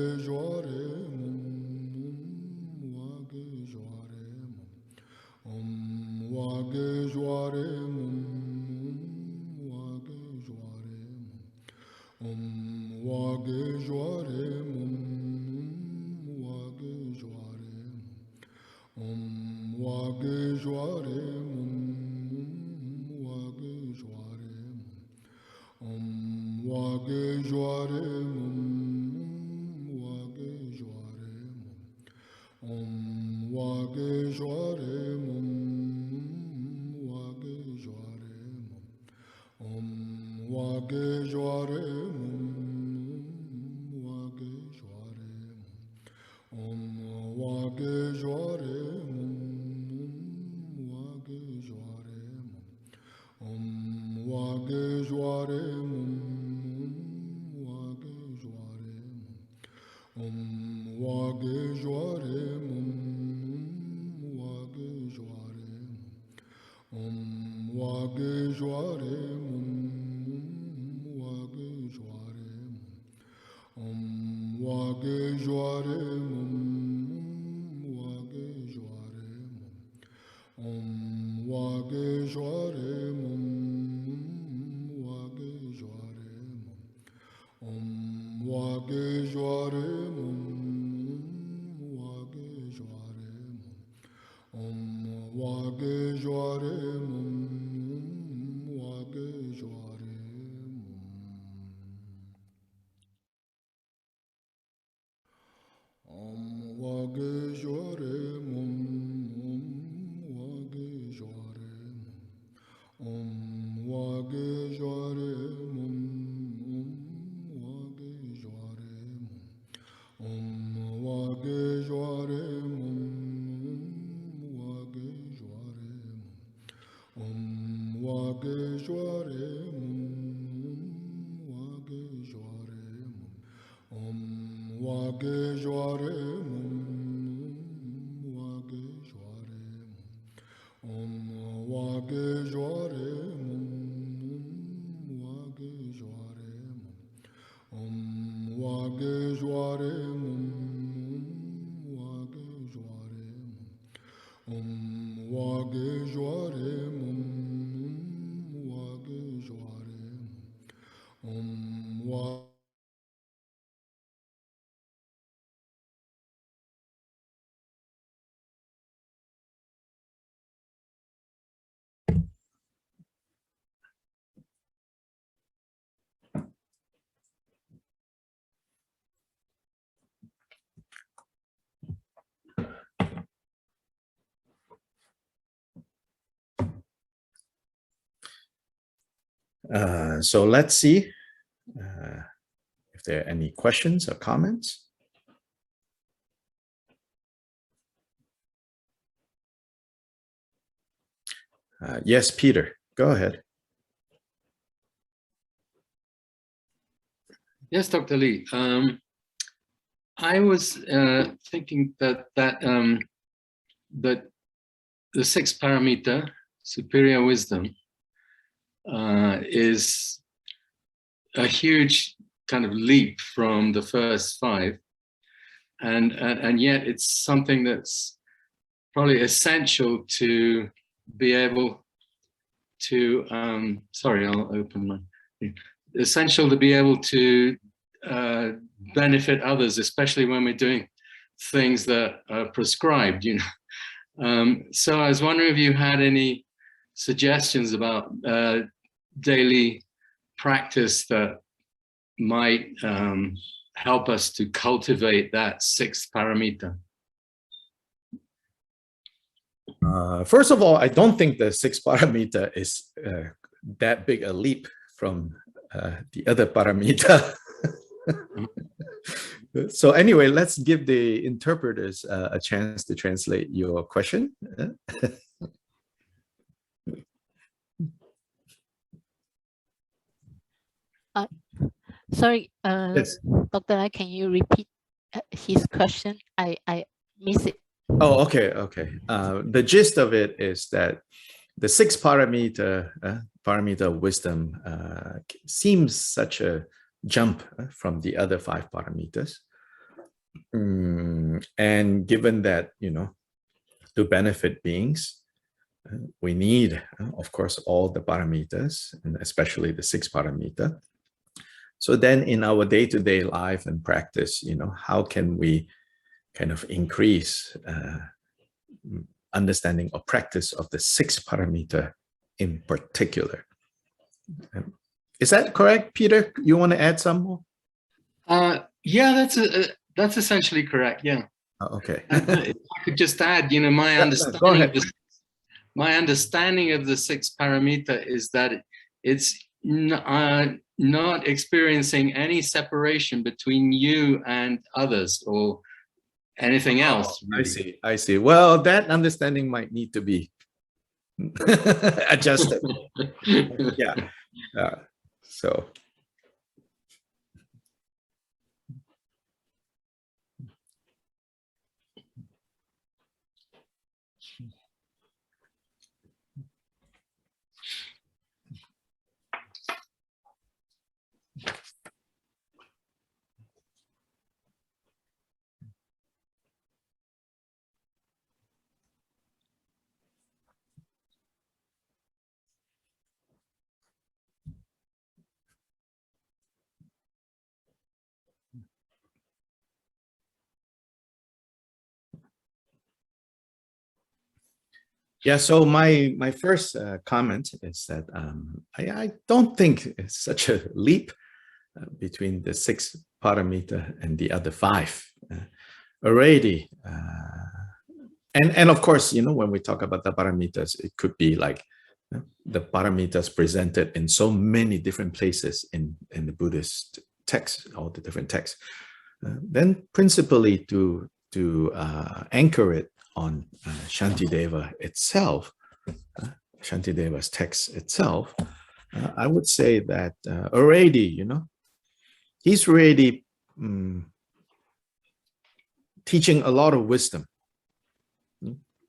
Speaker 1: So let's see if there are any questions or comments. Yes, Peter, go ahead.
Speaker 3: Yes, Dr. Lee. I was thinking that the sixth paramita, superior wisdom, is a huge kind of leap from the first five, and yet it's something that's probably essential to be able to. Sorry, I'll open my. Essential to be able to benefit others, especially when we're doing things that are prescribed, you know. So I was wondering if you had any suggestions about daily practice that might help us to cultivate that sixth paramita.
Speaker 1: First of all, I don't think the sixth paramita is that big a leap from the other paramita. So anyway, let's give the interpreters a chance to translate your question.
Speaker 4: Sorry,
Speaker 1: Yes.
Speaker 4: Dr. Can you repeat his question? I missed it.
Speaker 1: Oh, okay. The gist of it is that the sixth paramita, paramita of wisdom, seems such a jump from the other five paramitas. And given that, to benefit beings, we need, of course, all the paramitas, and especially the 6 paramita. So then in our day-to-day life and practice, how can we kind of increase understanding or practice of the 6 paramita in particular? Is that correct, Peter? You want to add some more?
Speaker 3: Yeah, that's essentially correct. Yeah.
Speaker 1: Okay.
Speaker 3: If I could just add, my understanding of the 6 paramita is that it's not experiencing any separation between you and others or anything else. Really.
Speaker 1: I see. Well, that understanding might need to be adjusted. Yeah. So. Yeah, so my first comment is that I don't think it's such a leap between the 6 paramita and the other 5 already. And of course, when we talk about the paramitas, it could be like the paramitas presented in so many different places in the Buddhist texts, all the different texts. Then principally to anchor it on Shantideva itself, Shantideva's text itself, I would say that already, he's already teaching a lot of wisdom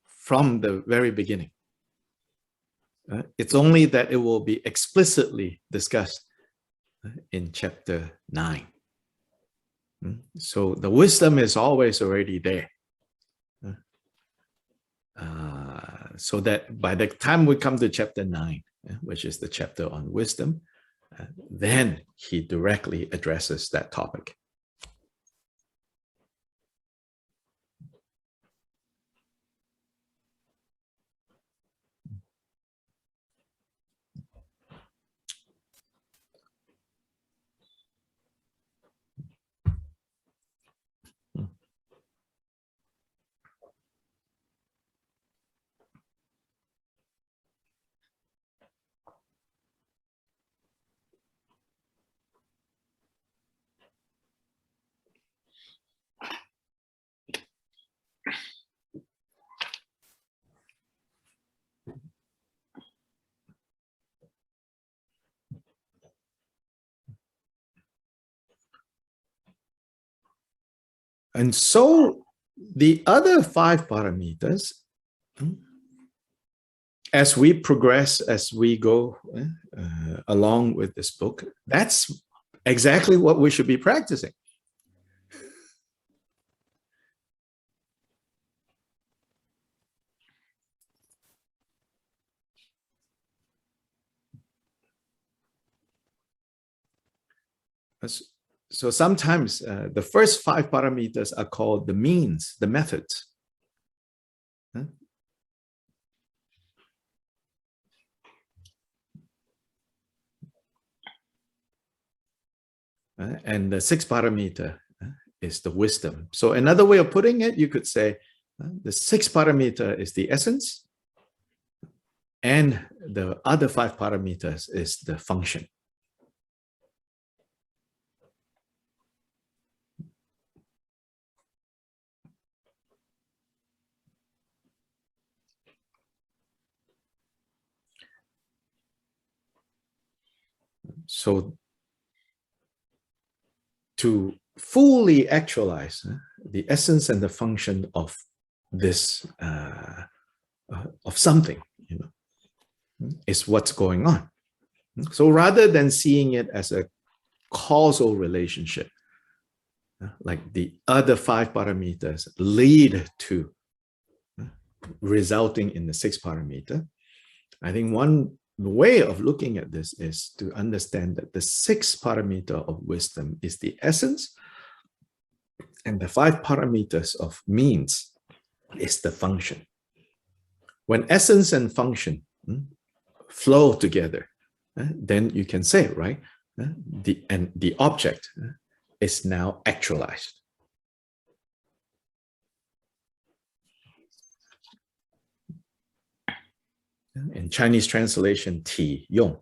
Speaker 1: from the very beginning. It's only that it will be explicitly discussed in chapter 9. So the wisdom is always already there. So that by the time we come to chapter 9, which is the chapter on wisdom, then he directly addresses that topic. And so the other 5 paramitas, as we progress, as we go along with this book, that's exactly what we should be practicing. So sometimes the first 5 paramitas are called the means, the methods. And the 6th paramita is the wisdom. So another way of putting it, you could say the 6th paramita is the essence, and the other 5 paramitas is the function. So to fully actualize the essence and the function of this, of something, is what's going on. So rather than seeing it as a causal relationship, like the other 5 parameters lead to resulting in the 6th parameter. I think one way of looking at this is to understand that the 6th parameter of wisdom is the essence, and the 5 parameters of means is the function. When essence and function flow together, then you can say, right, the object is now actualized. In Chinese translation, 体用,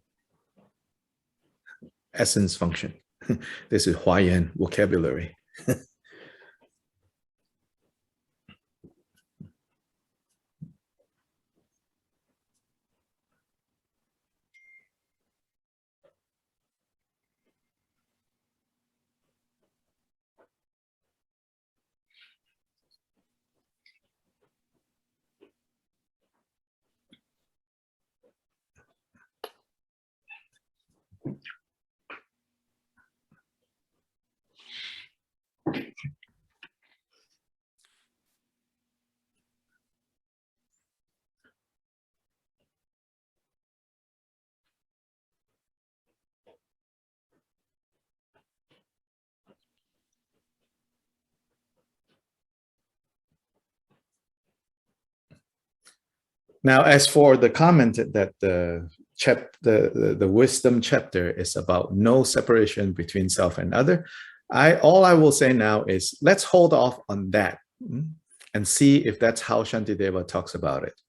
Speaker 1: essence function. This is Huayan vocabulary. Now, as for the comment that the wisdom chapter is about no separation between self and other, all I will say now is let's hold off on that and see if that's how Shantideva talks about it.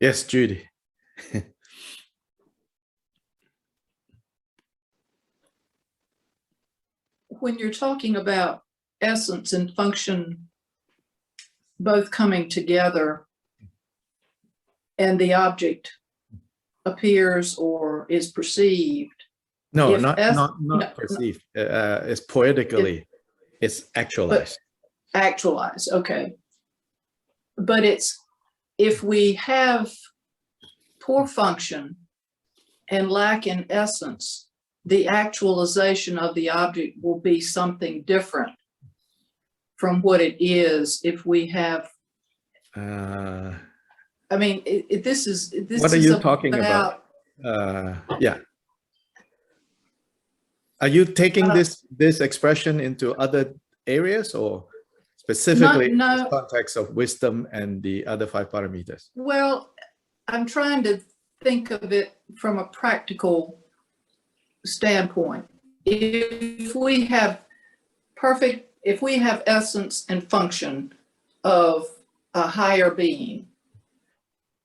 Speaker 1: Yes, Judy.
Speaker 5: When you're talking about essence and function both coming together and the object appears or is perceived.
Speaker 1: No,
Speaker 5: If
Speaker 1: not perceived. It's poetically, it's actualized.
Speaker 5: Actualized, okay. But it's, if we have poor function and lack in essence, the actualization of the object will be something different from what it is if we have. I mean, this is.
Speaker 1: What are you talking about? Yeah. Are you taking this expression into other areas or specifically in the context of wisdom and the other 5 parameters?
Speaker 5: Well, I'm trying to think of it from a practical standpoint. If we have essence and function of a higher being.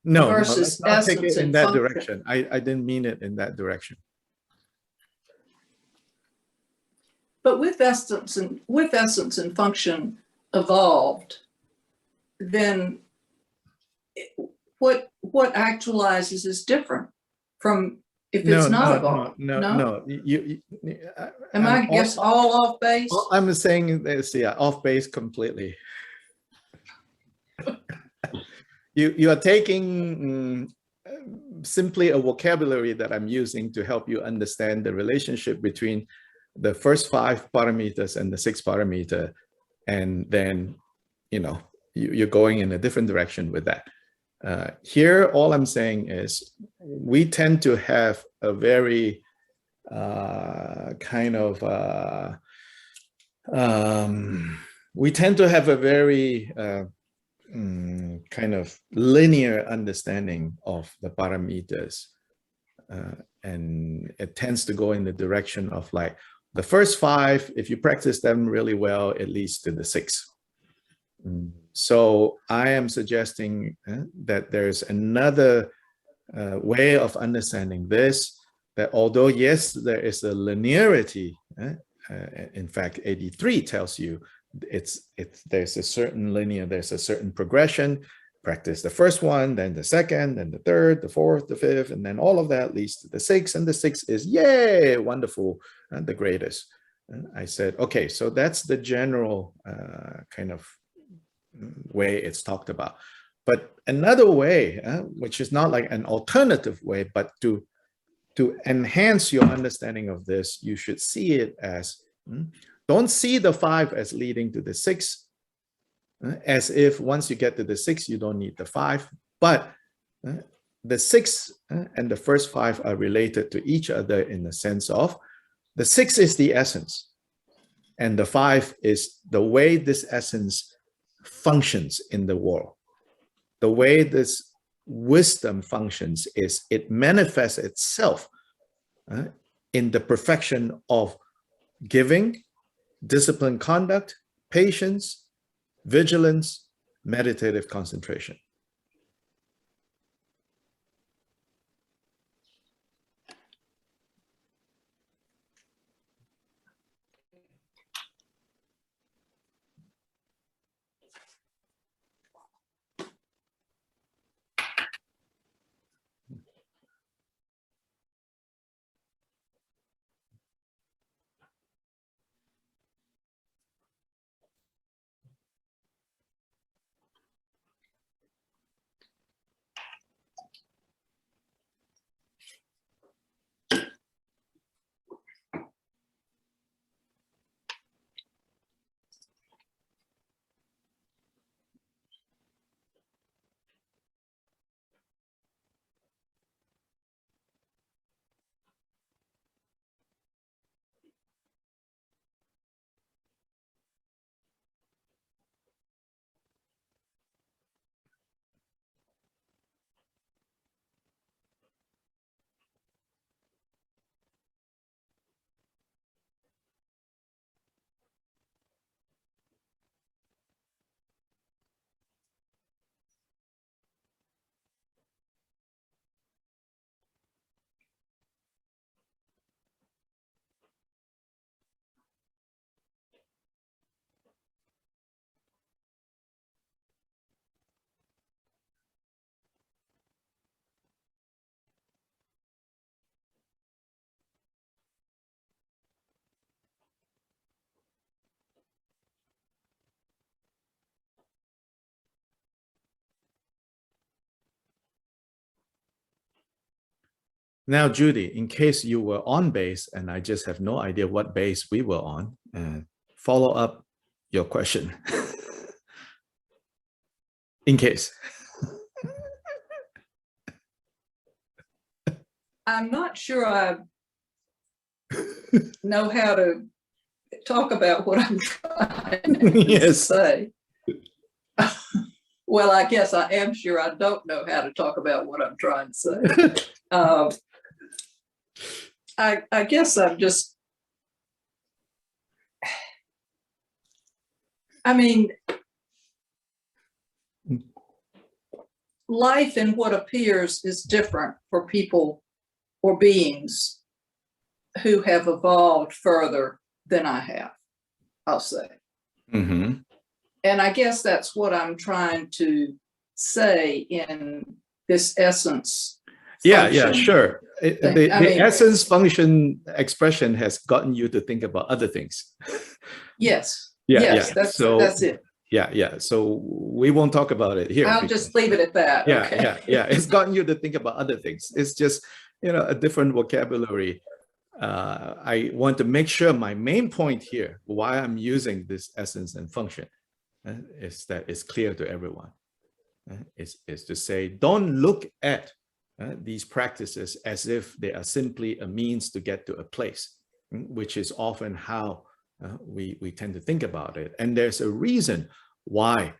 Speaker 1: No,
Speaker 5: versus
Speaker 1: let's not take it in that
Speaker 5: function.
Speaker 1: direction. I didn't mean it in that direction.
Speaker 5: But with essence and function evolved, then what actualizes is different from if it's not evolved.
Speaker 1: No.
Speaker 5: Am I guess all off base?
Speaker 1: I'm saying this, yeah, off base completely. You are taking simply a vocabulary that I'm using to help you understand the relationship between the first 5 parameters and the 6th parameter, and then you're going in a different direction with that. Here, all I'm saying is we tend to have a very kind of linear understanding of the parameters, and it tends to go in the direction of like the first 5, if you practice them really well, it leads to the 6th. So I am suggesting that there's another way of understanding this, that although yes, there is a linearity, in fact 83 tells you there's a certain linear, there's a certain progression, practice the first one, then the second, then the third, the fourth, the fifth, and then all of that leads to the sixth, and the sixth is, yay, wonderful, and the greatest. And I said, okay, so that's the general kind of way it's talked about. But another way, which is not like an alternative way, but to enhance your understanding of this, you should see it as, don't see the 5 as leading to the 6, as if once you get to the 6, you don't need the 5. But the 6 and the first 5 are related to each other in the sense of the 6 is the essence, and the 5 is the way this essence functions in the world. The way this wisdom functions is it manifests itself in the perfection of giving, disciplined conduct, patience, vigilance, meditative concentration. Now, Judy, in case you were on base and I just have no idea what base we were on, follow up your question. In case.
Speaker 5: I'm not sure I know how to talk about what I'm trying to say. Well, I guess I am sure I don't know how to talk about what I'm trying to say. I guess I'm just, I mean, life in what appears is different for people or beings who have evolved further than I have, I'll say.
Speaker 1: Mm-hmm.
Speaker 5: And I guess that's what I'm trying to say in this essence.
Speaker 1: Yeah, sure. The essence function expression has gotten you to think about other things.
Speaker 5: Yes.
Speaker 1: Yeah,
Speaker 5: yes,
Speaker 1: yeah.
Speaker 5: That's it.
Speaker 1: Yeah. So we won't talk about it here.
Speaker 5: I'll just leave it at that.
Speaker 1: Yeah,
Speaker 5: okay.
Speaker 1: yeah. It's gotten you to think about other things. It's just, a different vocabulary. I want to make sure my main point here, why I'm using this essence and function, is that it's clear to everyone. Is to say, don't look at these practices as if they are simply a means to get to a place, which is often how we tend to think about it. And there's a reason why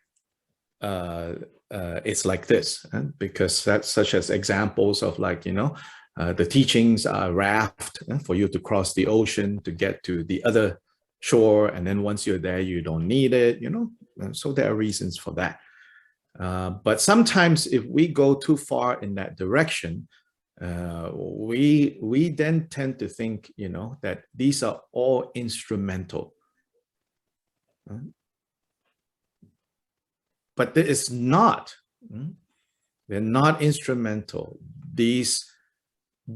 Speaker 1: it's like this, because that's such as examples of like, the teachings are a raft for you to cross the ocean to get to the other shore. And then once you're there, you don't need it, so there are reasons for that. But sometimes if we go too far in that direction, we then tend to think, that these are all instrumental. But it is not They're not instrumental. These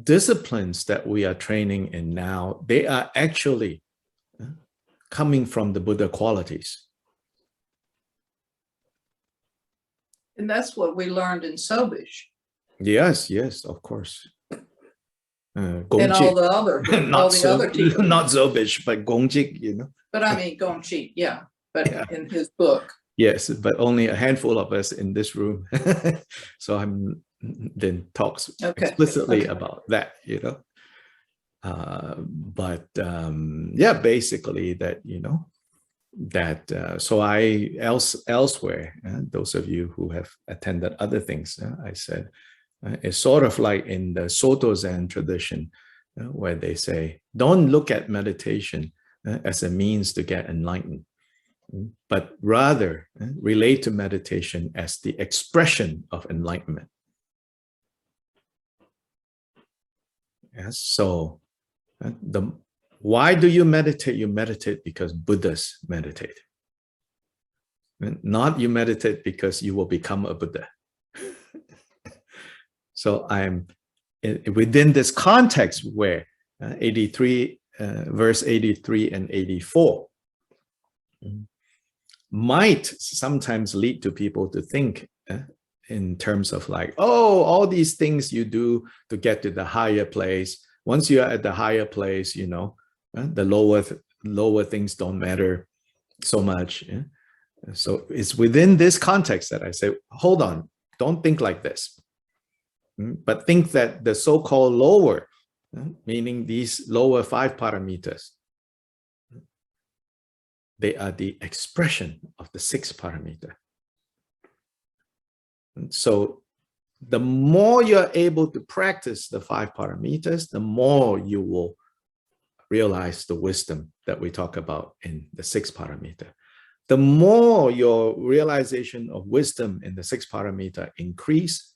Speaker 1: disciplines that we are training in now, they are actually coming from the Buddha qualities.
Speaker 5: And that's what we learned in Sobish.
Speaker 1: Yes, yes, of course.
Speaker 5: And all the other, all the other teachers.
Speaker 1: Not Zobish, but Gongjik, you know.
Speaker 5: But I mean, Gongchi, yeah, but
Speaker 1: Yeah.
Speaker 5: in his book.
Speaker 1: Yes, but only a handful of us in this room. So I'm then talks explicitly about that, you know. Yeah, basically that, you know, that so I elsewhere, those of you who have attended other things, I said, it's sort of like in the Soto Zen tradition, where they say, don't look at meditation as a means to get enlightened, but rather relate to meditation as the expression of enlightenment. Yes, so why do you meditate? You meditate because Buddhas meditate. Not you meditate because you will become a Buddha. So I'm within this context where 83, verse 83 and 84 might sometimes lead to people to think in terms of like, oh, all these things you do to get to the higher place. Once you are at the higher place, you know, the lower things don't matter so much. Yeah? So it's within this context that I say, hold on, don't think like this. But think that the so-called lower, meaning these lower 5 paramitas, they are the expression of the 6th paramita. And so the more you're able to practice the 5 paramitas, the more you will realize the wisdom that we talk about in the 6th paramita. The more your realization of wisdom in the 6th paramita increase,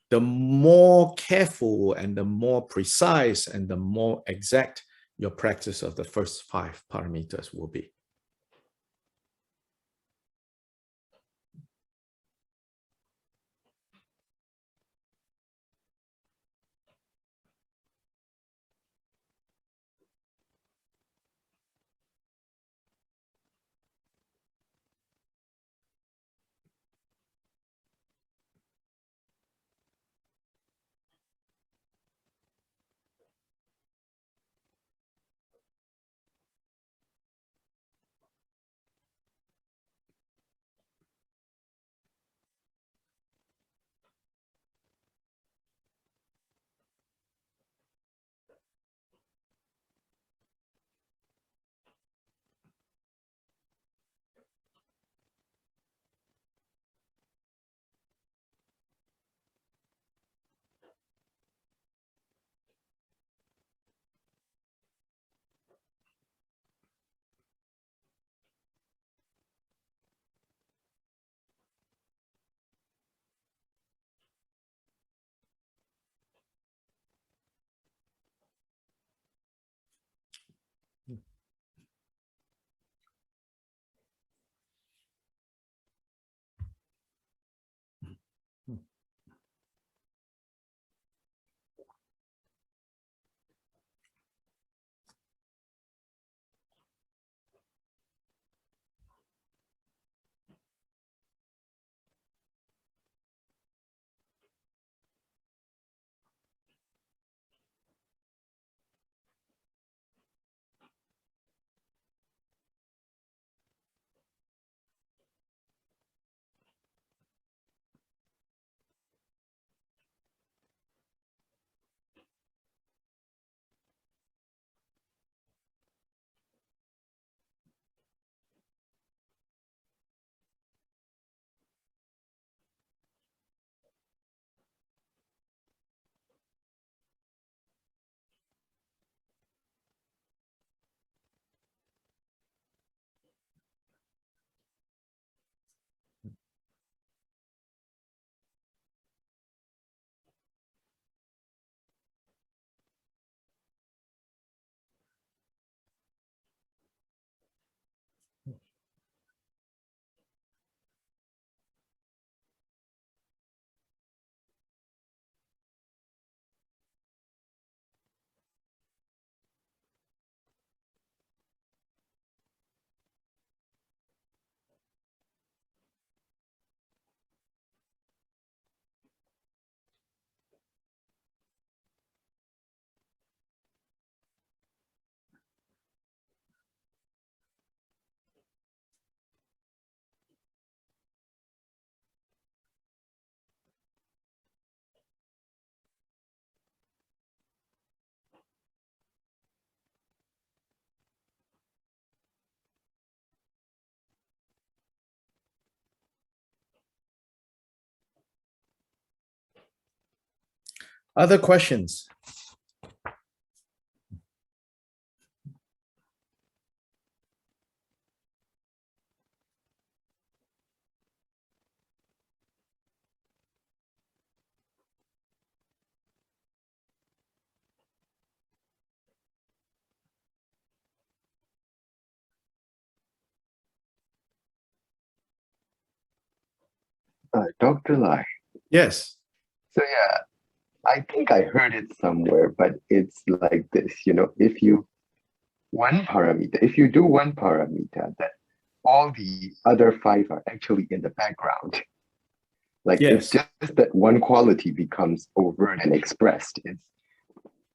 Speaker 1: the more careful and the more precise and the more exact your practice of the first 5 paramitas will be. Other questions?
Speaker 6: Dr. Lai.
Speaker 1: Yes.
Speaker 6: So yeah, I think I heard it somewhere, but it's like this, if you do one paramita, that all the other 5 are actually in the background. Like it's
Speaker 1: Yes.
Speaker 6: just that one quality becomes overt and expressed.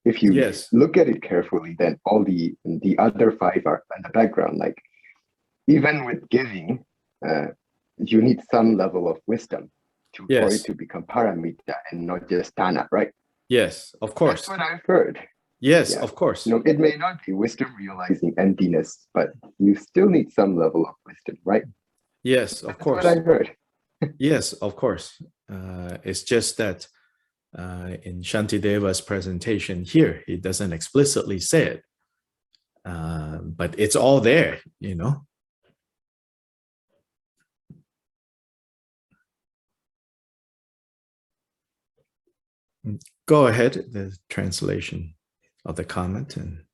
Speaker 6: If you
Speaker 1: Yes.
Speaker 6: look at it carefully, then all the other 5 are in the background. Like even with giving, you need some level of wisdom for
Speaker 1: Yes.
Speaker 6: it to become paramita and not just dana, right?
Speaker 1: Yes, of course.
Speaker 6: That's what I've heard.
Speaker 1: Yes,
Speaker 6: Yeah.
Speaker 1: of course.
Speaker 6: It may not be wisdom realizing emptiness, but you still need some level of wisdom, right?
Speaker 1: Yes, of
Speaker 6: That's
Speaker 1: course.
Speaker 6: what I heard.
Speaker 1: Yes, of course. It's just that in Shantideva's presentation here, he doesn't explicitly say it, but it's all there, Go ahead, the translation of the comment. And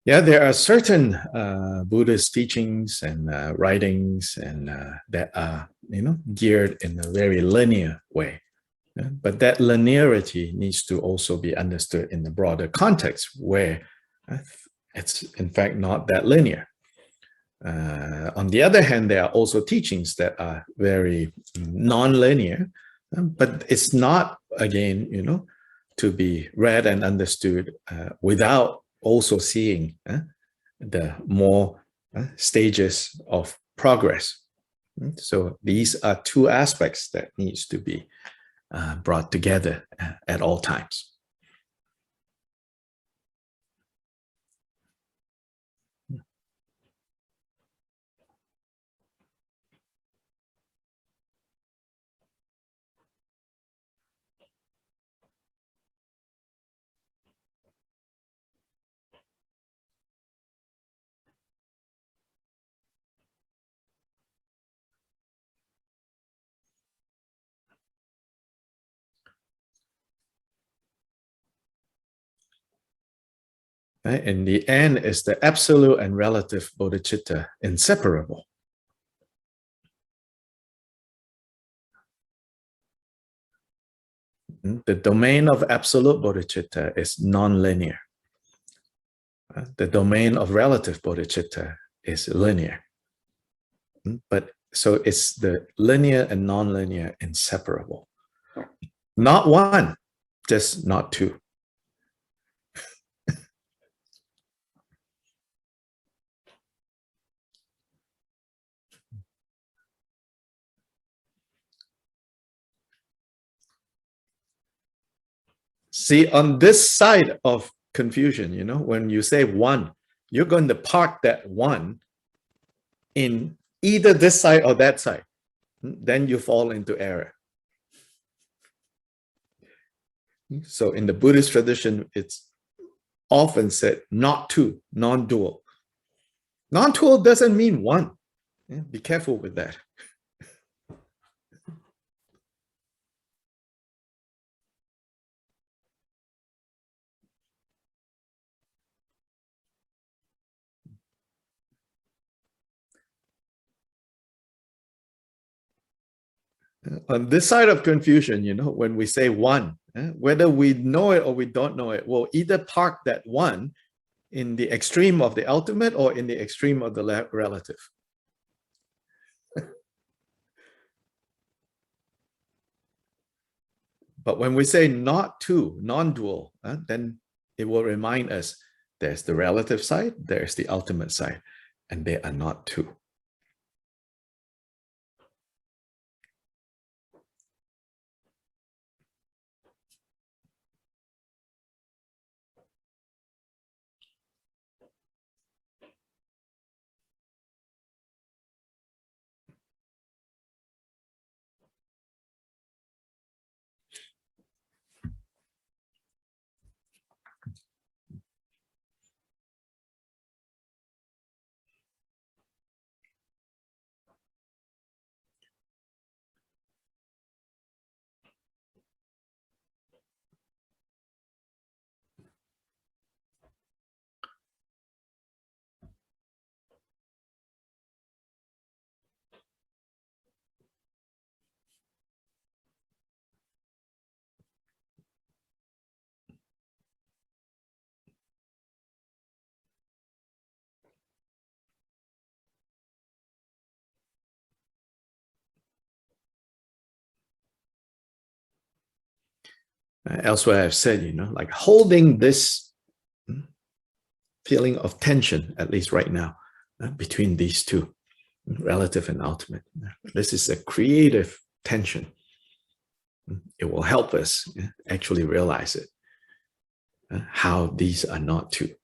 Speaker 1: yeah, there are certain Buddhist teachings and writings and that are, geared in a very linear way. Yeah? But that linearity needs to also be understood in the broader context where it's in fact not that linear. On the other hand, there are also teachings that are very non-linear, but it's not, again, to be read and understood without also seeing the more stages of progress. So these are 2 aspects that needs to be brought together at all times. Right? In the end, is the absolute and relative bodhicitta inseparable? The domain of absolute bodhicitta is non-linear. The domain of relative bodhicitta is linear. But so it's the linear and non-linear inseparable. Not one, just not 2. See, on this side of confusion, when you say 1, you're going to park that 1 in either this side or that side. Then you fall into error. So in the Buddhist tradition, it's often said not 2, non-dual. Non-dual doesn't mean 1. Be careful with that. On this side of confusion, when we say 1, whether we know it or we don't know it, we'll either park that 1 in the extreme of the ultimate or in the extreme of the relative. But when we say not two, non-dual, then it will remind us there's the relative side, there's the ultimate side, and they are not two. Elsewhere, I've said, like holding this feeling of tension, at least right now, between these two, relative and ultimate. This is a creative tension. It will help us actually realize it, how these are not two.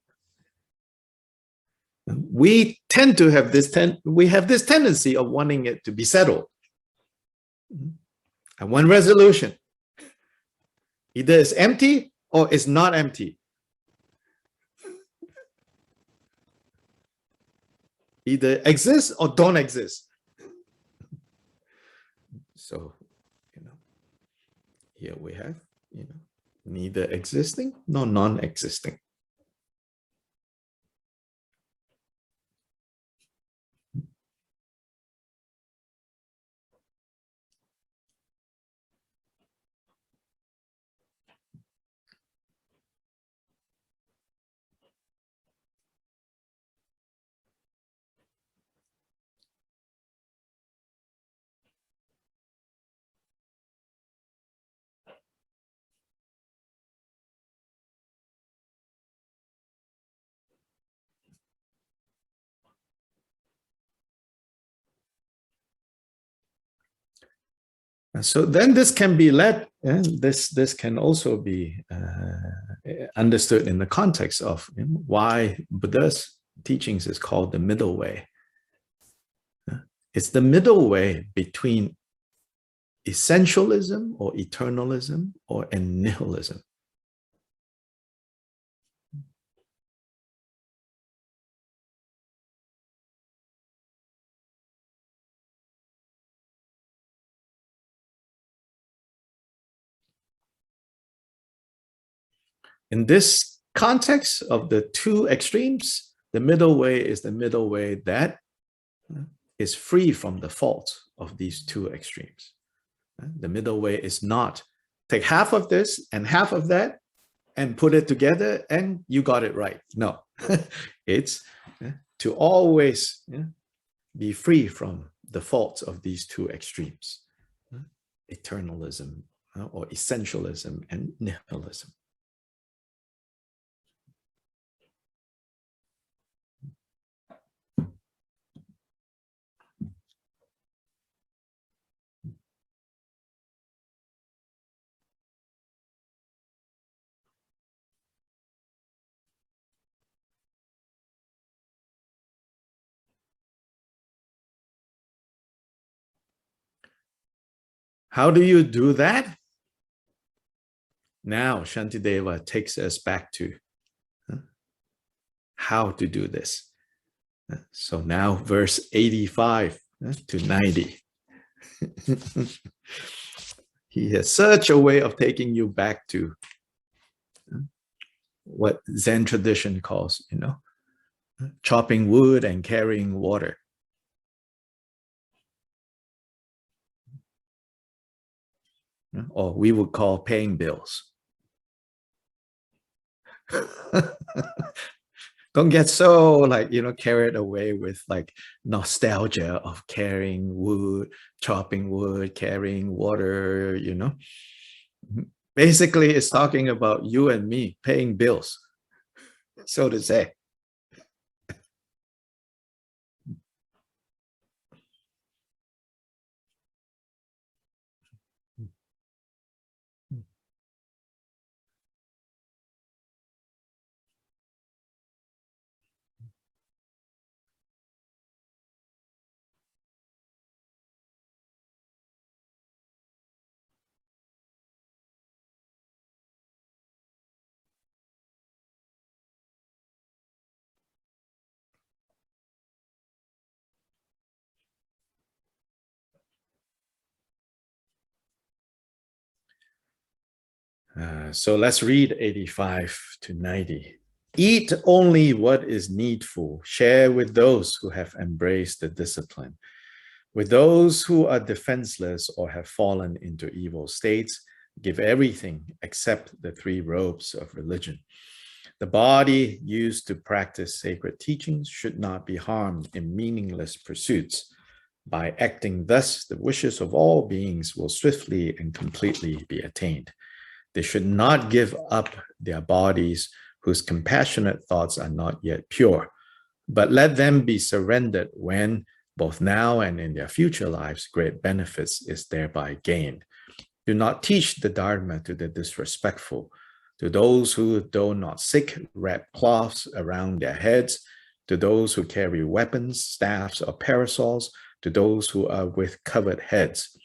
Speaker 1: We tend to have this tendency of wanting it to be settled. And one resolution. Either it's empty or it's not empty. Either exist or don't exist. So, here we have, neither existing nor non-existing. So then this can be led, and this can also be understood in the context of why Buddha's teachings is called the middle way. It's the middle way between essentialism or eternalism or nihilism. In this context of the two extremes, the middle way is the middle way that is free from the fault of these two extremes. The middle way is not take half of this and half of that and put it together and you got it right. No, it's to always be free from the faults of these two extremes, eternalism or essentialism and nihilism. How do you do that? Now, Shantideva takes us back to how to do this. So now verse 85 to 90. He has such a way of taking you back to what Zen tradition calls, chopping wood and carrying water. Or we would call paying bills. Don't get so carried away with nostalgia of carrying wood, chopping wood, carrying water, Basically, it's talking about you and me paying bills, so to say. So let's read 85 to 90. Eat only what is needful. Share with those who have embraced the discipline. With those who are defenseless or have fallen into evil states, give everything except the 3 robes of religion. The body used to practice sacred teachings should not be harmed in meaningless pursuits. By acting thus, the wishes of all beings will swiftly and completely be attained. They should not give up their bodies whose compassionate thoughts are not yet pure, but let them be surrendered when, both now and in their future lives, great benefits is thereby gained. Do not teach the Dharma to the disrespectful, to those who, though not sick, wrap cloths around their heads, to those who carry weapons, staffs, or parasols, to those who are with covered heads.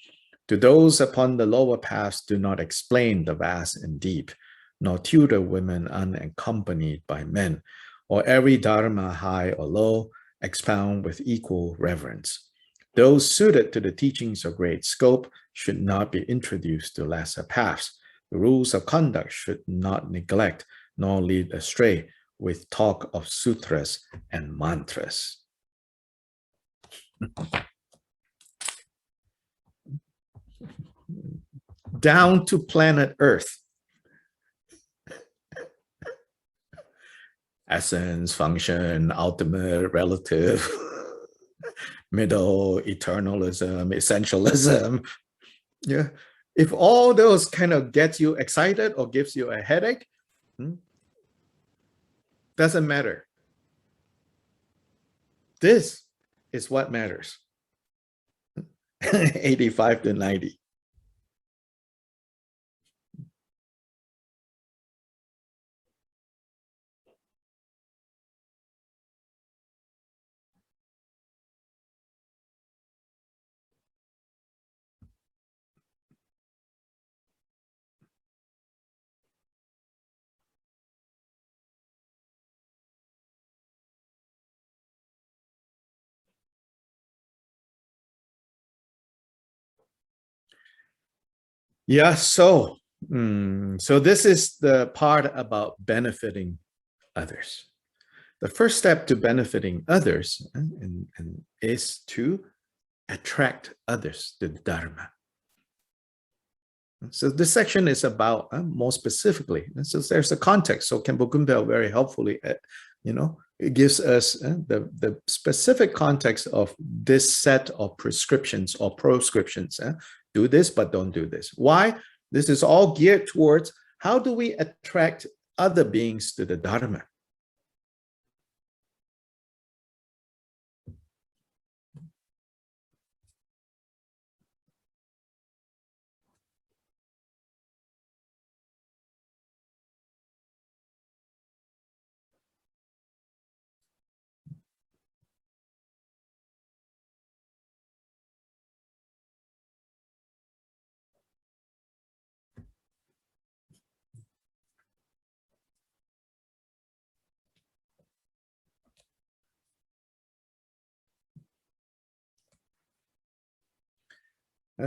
Speaker 1: To those upon the lower paths, do not explain the vast and deep, nor tutor women unaccompanied by men, or every Dharma, high or low, expound with equal reverence. Those suited to the teachings of great scope should not be introduced to lesser paths. The rules of conduct should not neglect nor lead astray with talk of sutras and mantras. Down to planet Earth. Essence, function, ultimate, relative, middle, eternalism, essentialism. Yeah. If all those kind of gets you excited or gives you a headache, doesn't matter. This is what matters. 85 to 90. Yeah, so this is the part about benefiting others. The first step to benefiting others is to attract others to the Dharma. So this section is about more specifically. So there's a context. So Khenpo Kumbel very helpfully, it gives us the specific context of this set of prescriptions or proscriptions. Do this, but don't do this. Why? This is all geared towards how do we attract other beings to the Dharma?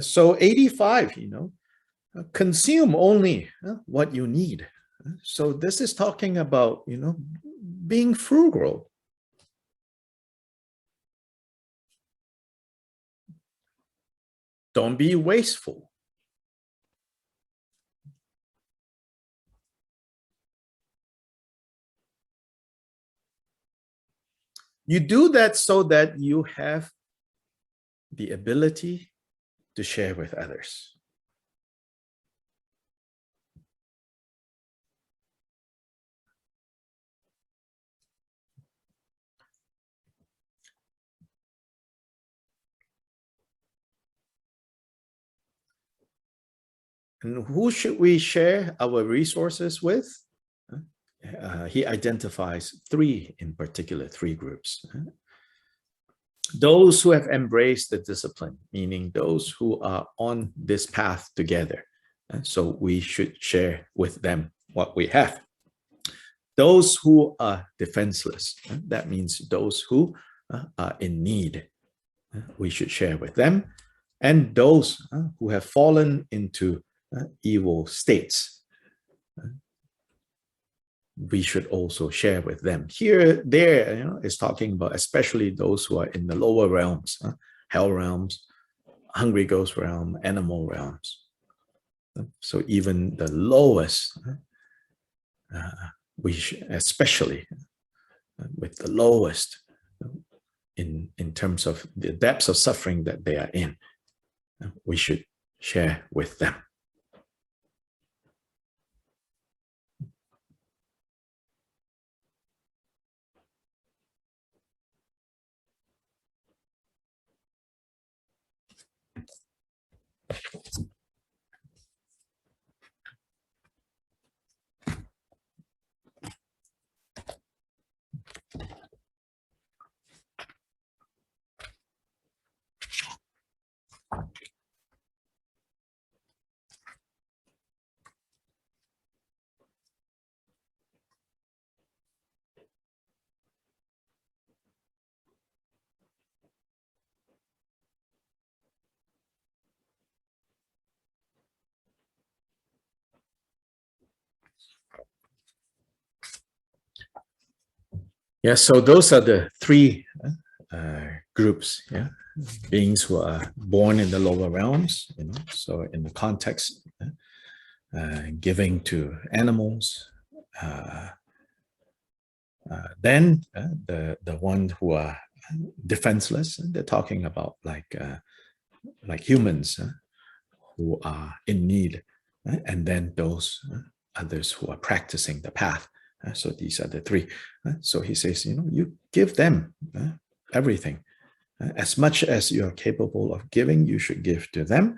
Speaker 1: So 85, consume only what you need. So this is talking about, being frugal. Don't be wasteful. You do that so that you have the ability to share with others. And who should we share our resources with? He identifies three in particular, three groups. Those who have embraced the discipline, meaning those who are on this path together. So we should share with them what we have. Those who are defenseless, that means those who are in need, we should share with them. And those who have fallen into evil states, we should also share with them. Here, there, is talking about especially those who are in the lower realms, hell realms, hungry ghost realm, animal realms. So even the lowest, we should, especially with the lowest, in terms of the depths of suffering that they are in, we should share with them. Yeah, so those are the three groups, beings who are born in the lower realms, so in the context, giving to animals, then the one who are defenseless, they're talking about like humans who are in need, and then those others who are practicing the path. So these are the three. So he says, you give them everything. As much as you're capable of giving, you should give to them.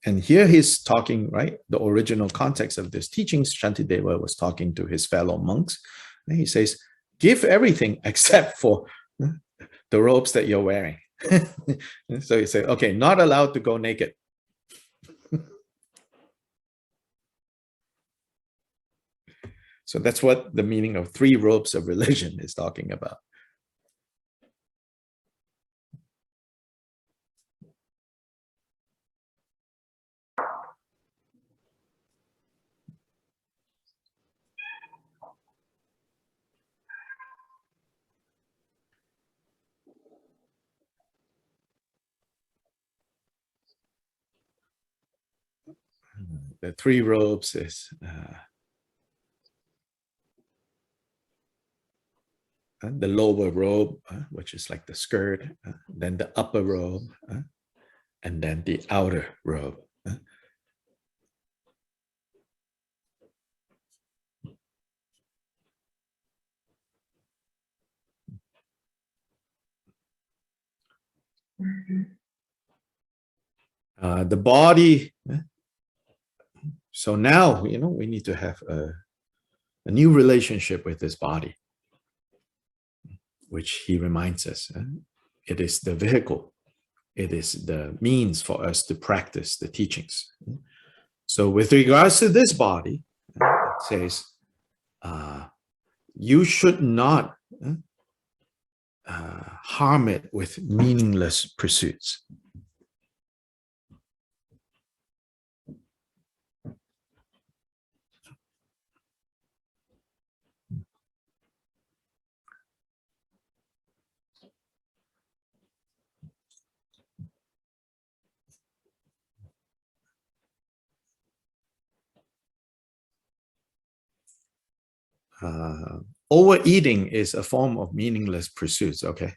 Speaker 1: And here he's talking, right? The original context of this teaching, Shantideva was talking to his fellow monks. And he says, give everything except for the robes that you're wearing. So he said, okay, not allowed to go naked. So that's what the meaning of three robes of religion is talking about. The three robes is the lower robe, which is like the skirt, then the upper robe, and then the outer robe. The body. So now, we need to have a new relationship with this body, which he reminds us. It is the vehicle. It is the means for us to practice the teachings. So with regards to this body, it says, you should not harm it with meaningless pursuits. Overeating is a form of meaningless pursuits, okay?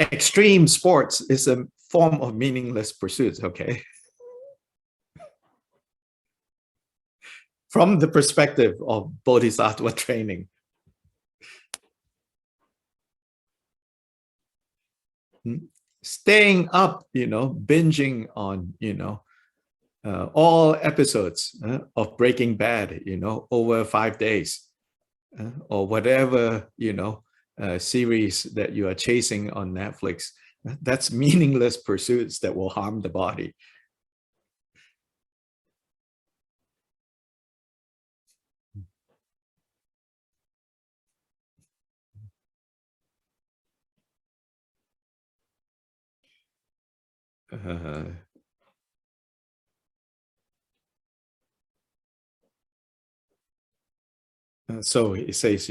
Speaker 1: Extreme sports is a form of meaningless pursuits, okay? From the perspective of Bodhisattva training. staying up, binging on, all episodes of Breaking Bad, over 5 days, or whatever, series that you are chasing on Netflix. That's meaningless pursuits that will harm the body. So it says,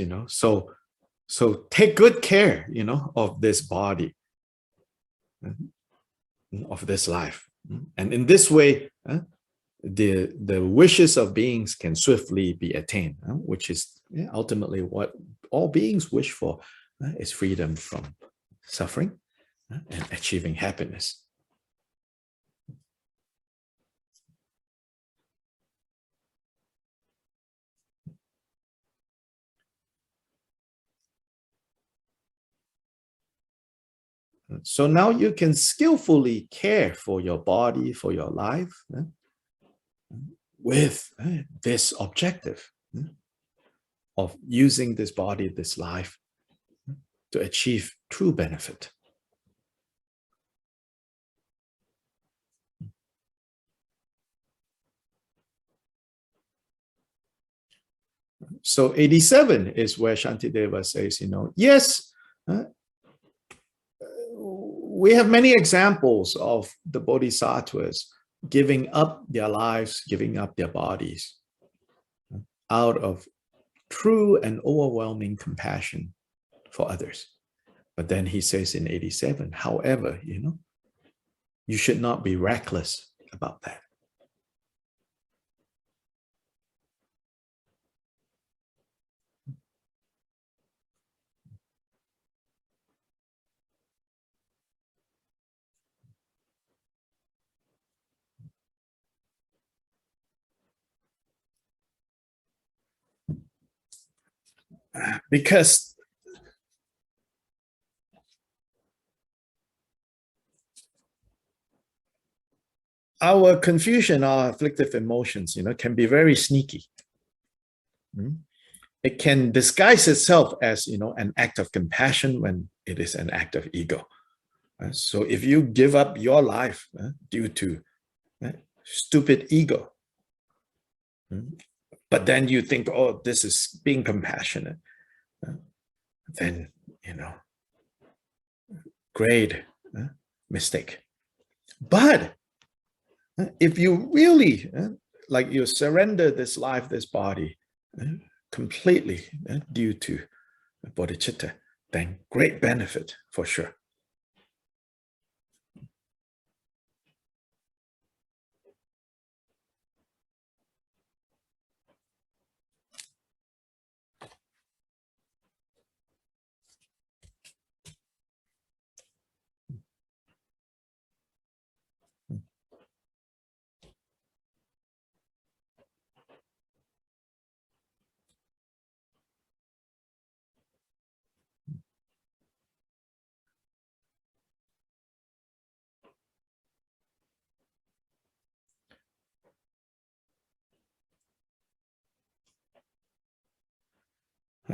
Speaker 1: so take good care, of this body, of this life. And in this way, the wishes of beings can swiftly be attained, which is ultimately what all beings wish for, is freedom from suffering and achieving happiness. So now you can skillfully care for your body, for your life, with this objective of using this body, this life, to achieve true benefit. So 87 is where Shantideva says, yes, we have many examples of the Bodhisattvas giving up their lives, giving up their bodies out of true and overwhelming compassion for others. But then he says in 87, however, you should not be reckless about that. Because our confusion, our afflictive emotions, can be very sneaky. It can disguise itself as, an act of compassion when it is an act of ego. So if you give up your life due to stupid ego, but then you think, oh, this is being compassionate, then, great mistake. But if you really, like you surrender this life, this body, completely due to bodhicitta, then great benefit for sure.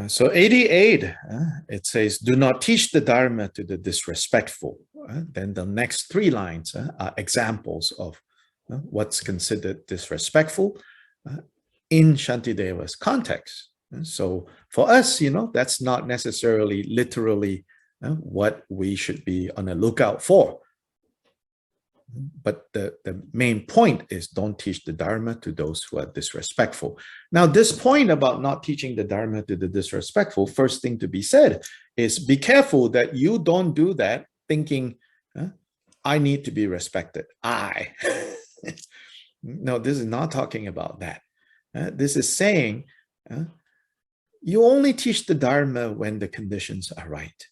Speaker 1: So 88, it says, do not teach the Dharma to the disrespectful. Then the next 3 lines are examples of what's considered disrespectful in Shantideva's context. So for us, that's not necessarily literally what we should be on the lookout for. But the main point is don't teach the Dharma to those who are disrespectful. Now, this point about not teaching the Dharma to the disrespectful, first thing to be said is be careful that you don't do that thinking, I need to be respected. No, this is not talking about that. This is saying you only teach the Dharma when the conditions are right.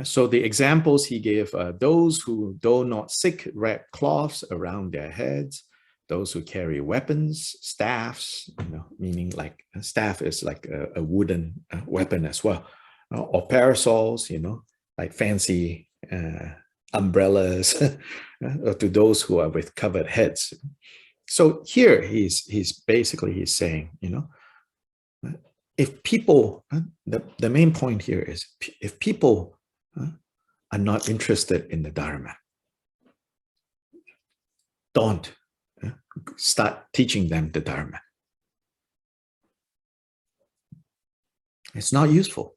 Speaker 1: So the examples he gave are those who do not seek red cloths around their heads, those who carry weapons, staffs, meaning like a staff is like a wooden weapon as well, or parasols, like fancy umbrellas, to those who are with covered heads. So here he's basically saying, if people, the main point here is if people are not interested in the Dharma, don't start teaching them the Dharma. It's not useful.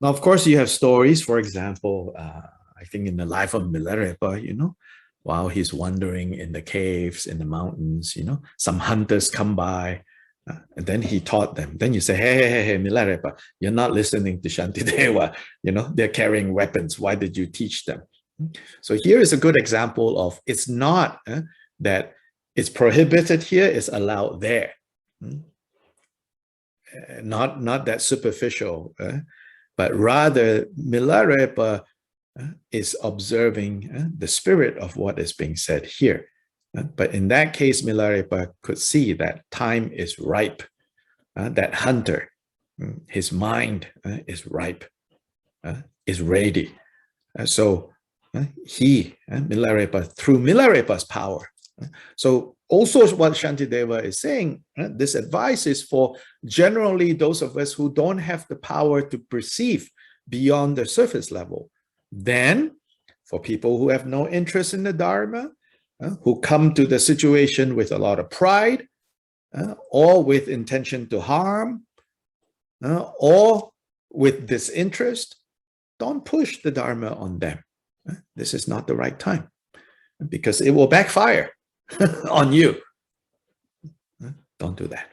Speaker 1: Now, of course, you have stories. For example, I think in the life of Milarepa, while he's wandering in the caves, in the mountains, some hunters come by, and then he taught them. Then you say, hey, Milarepa, you're not listening to Shantideva. They're carrying weapons. Why did you teach them? So here is a good example of it's not that it's prohibited here, it's allowed there. Not that superficial, but rather Milarepa is observing the spirit of what is being said here. But in that case, Milarepa could see that time is ripe, that hunter, his mind is ripe, is ready. So Milarepa, through Milarepa's power. So also what Shantideva is saying, this advice is for generally those of us who don't have the power to perceive beyond the surface level. Then for people who have no interest in the Dharma, who come to the situation with a lot of pride, or with intention to harm, or with disinterest, don't push the Dharma on them. This is not the right time, because it will backfire on you. Don't do that.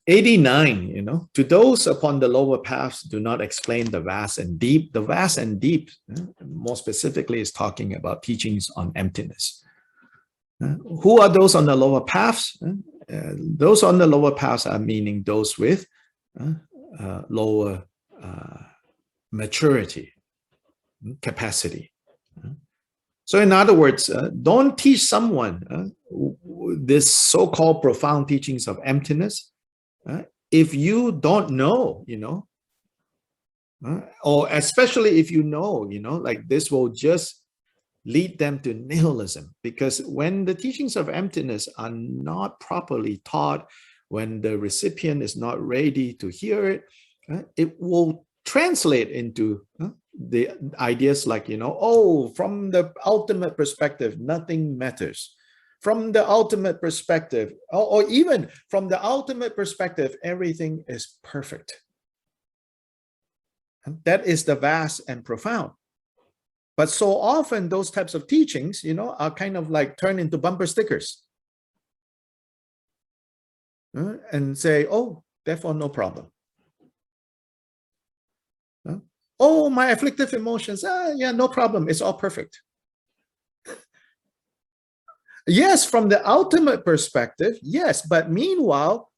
Speaker 1: '89, to those upon the lower paths do not explain the vast and deep. The vast and deep, more specifically, is talking about teachings on emptiness. Who are those on the lower paths? Those on the lower paths are meaning those with lower maturity, capacity. So in other words, don't teach someone this so-called profound teachings of emptiness if you don't know, or especially if you know, like this will just lead them to nihilism. Because when the teachings of emptiness are not properly taught, when the recipient is not ready to hear it, it will translate into the ideas like, from the ultimate perspective, nothing matters. From the ultimate perspective, or even from the ultimate perspective, everything is perfect. That is the vast and profound. But so often those types of teachings, are kind of like turned into bumper stickers. And say, oh, therefore no problem. Oh, my afflictive emotions, yeah, no problem. It's all perfect. Yes, from the ultimate perspective, yes. But meanwhile,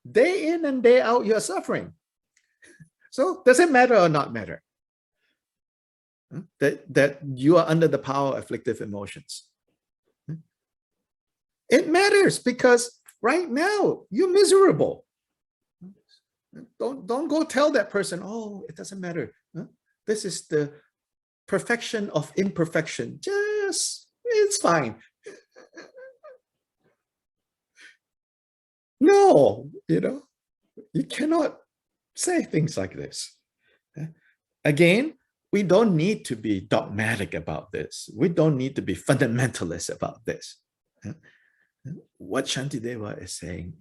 Speaker 1: day in and day out, you're suffering. So does it matter or not matter? That you are under the power of afflictive emotions. It matters because right now you're miserable. Don't go tell that person, oh, it doesn't matter. This is the perfection of imperfection. Just, it's fine. No, you cannot say things like this. Again, we don't need to be dogmatic about this. We don't need to be fundamentalist about this. What Shantideva is saying,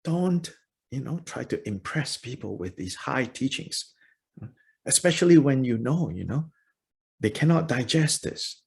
Speaker 1: don't, try to impress people with these high teachings, especially when they cannot digest this.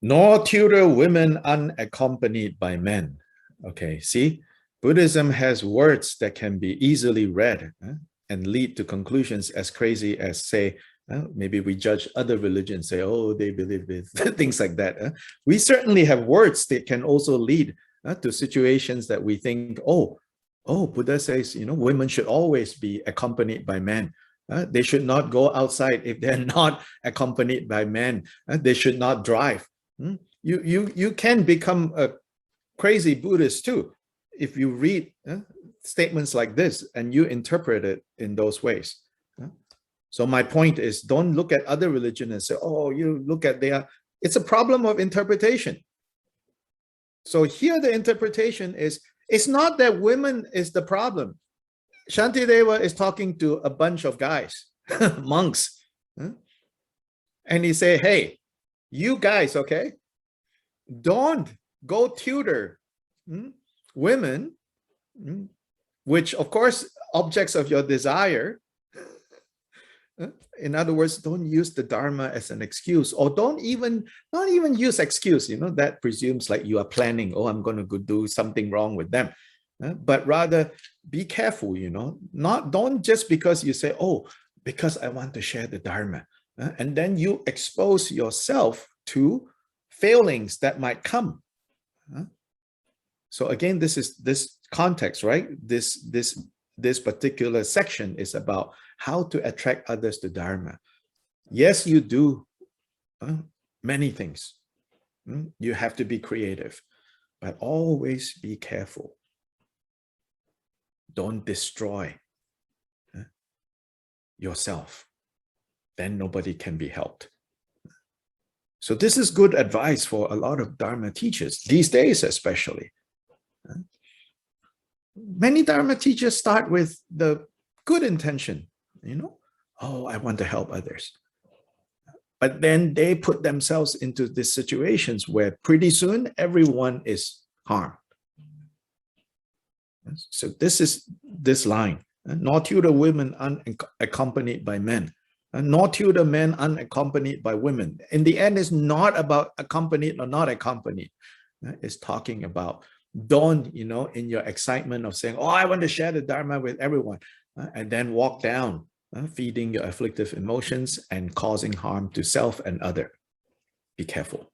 Speaker 1: Nor tutor women unaccompanied by men. Okay, see, Buddhism has words that can be easily read and lead to conclusions as crazy as, say, maybe we judge other religions, say, oh, they believe this, things like that. We certainly have words that can also lead to situations that we think, oh, Buddha says, women should always be accompanied by men. They should not go outside if they're not accompanied by men. They should not drive. You can become a crazy Buddhist too if you read statements like this and you interpret it in those ways. So my point is, don't look at other religions and say, oh, you look at it's a problem of interpretation. So here the interpretation is, it's not that women is the problem. Shantideva is talking to a bunch of guys, monks, and he say, hey, you guys, okay, don't go tutor women, which of course objects of your desire. In other words, don't use the Dharma as an excuse, or not even use excuse, that presumes like you are planning, oh, I'm going to go do something wrong with them. But rather be careful, don't just because you say, oh, because I want to share the Dharma, and then you expose yourself to failings that might come. So again, this is this context, right? This particular section is about how to attract others to Dharma. Yes, you do many things. You have to be creative, but always be careful. Don't destroy yourself. Then nobody can be helped. So this is good advice for a lot of Dharma teachers, these days especially. Many Dharma teachers start with the good intention, oh, I want to help others. But then they put themselves into these situations where pretty soon everyone is harmed. So this is this line, nor tutor women unaccompanied by men, nor tutor men unaccompanied by women. In the end, it's not about accompanied or not accompanied. It's talking about don't, in your excitement of saying, oh, I want to share the Dharma with everyone, and then walk down, feeding your afflictive emotions and causing harm to self and other. Be careful.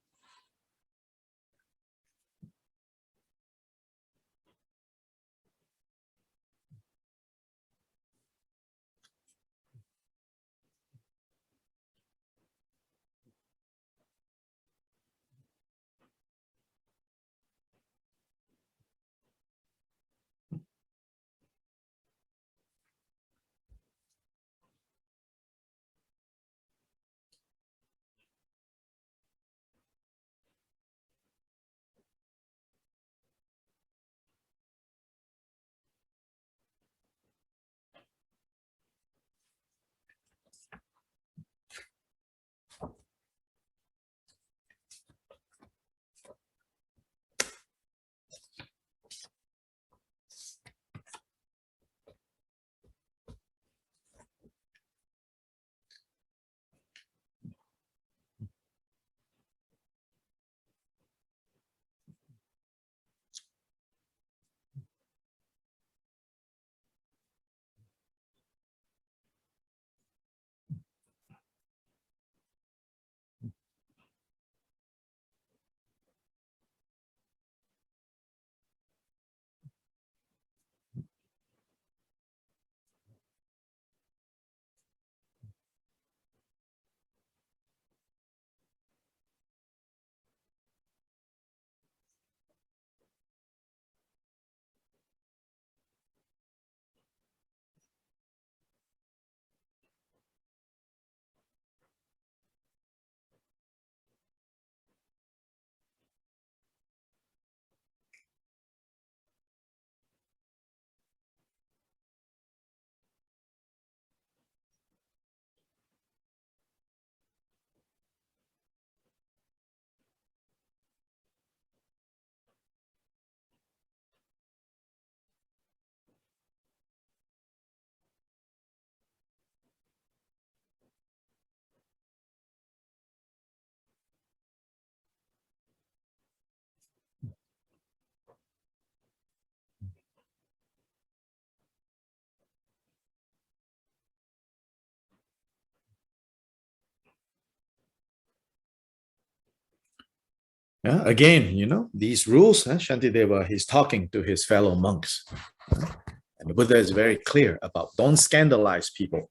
Speaker 1: Yeah, again, these rules, Shantideva, he's talking to his fellow monks. And the Buddha is very clear about don't scandalize people.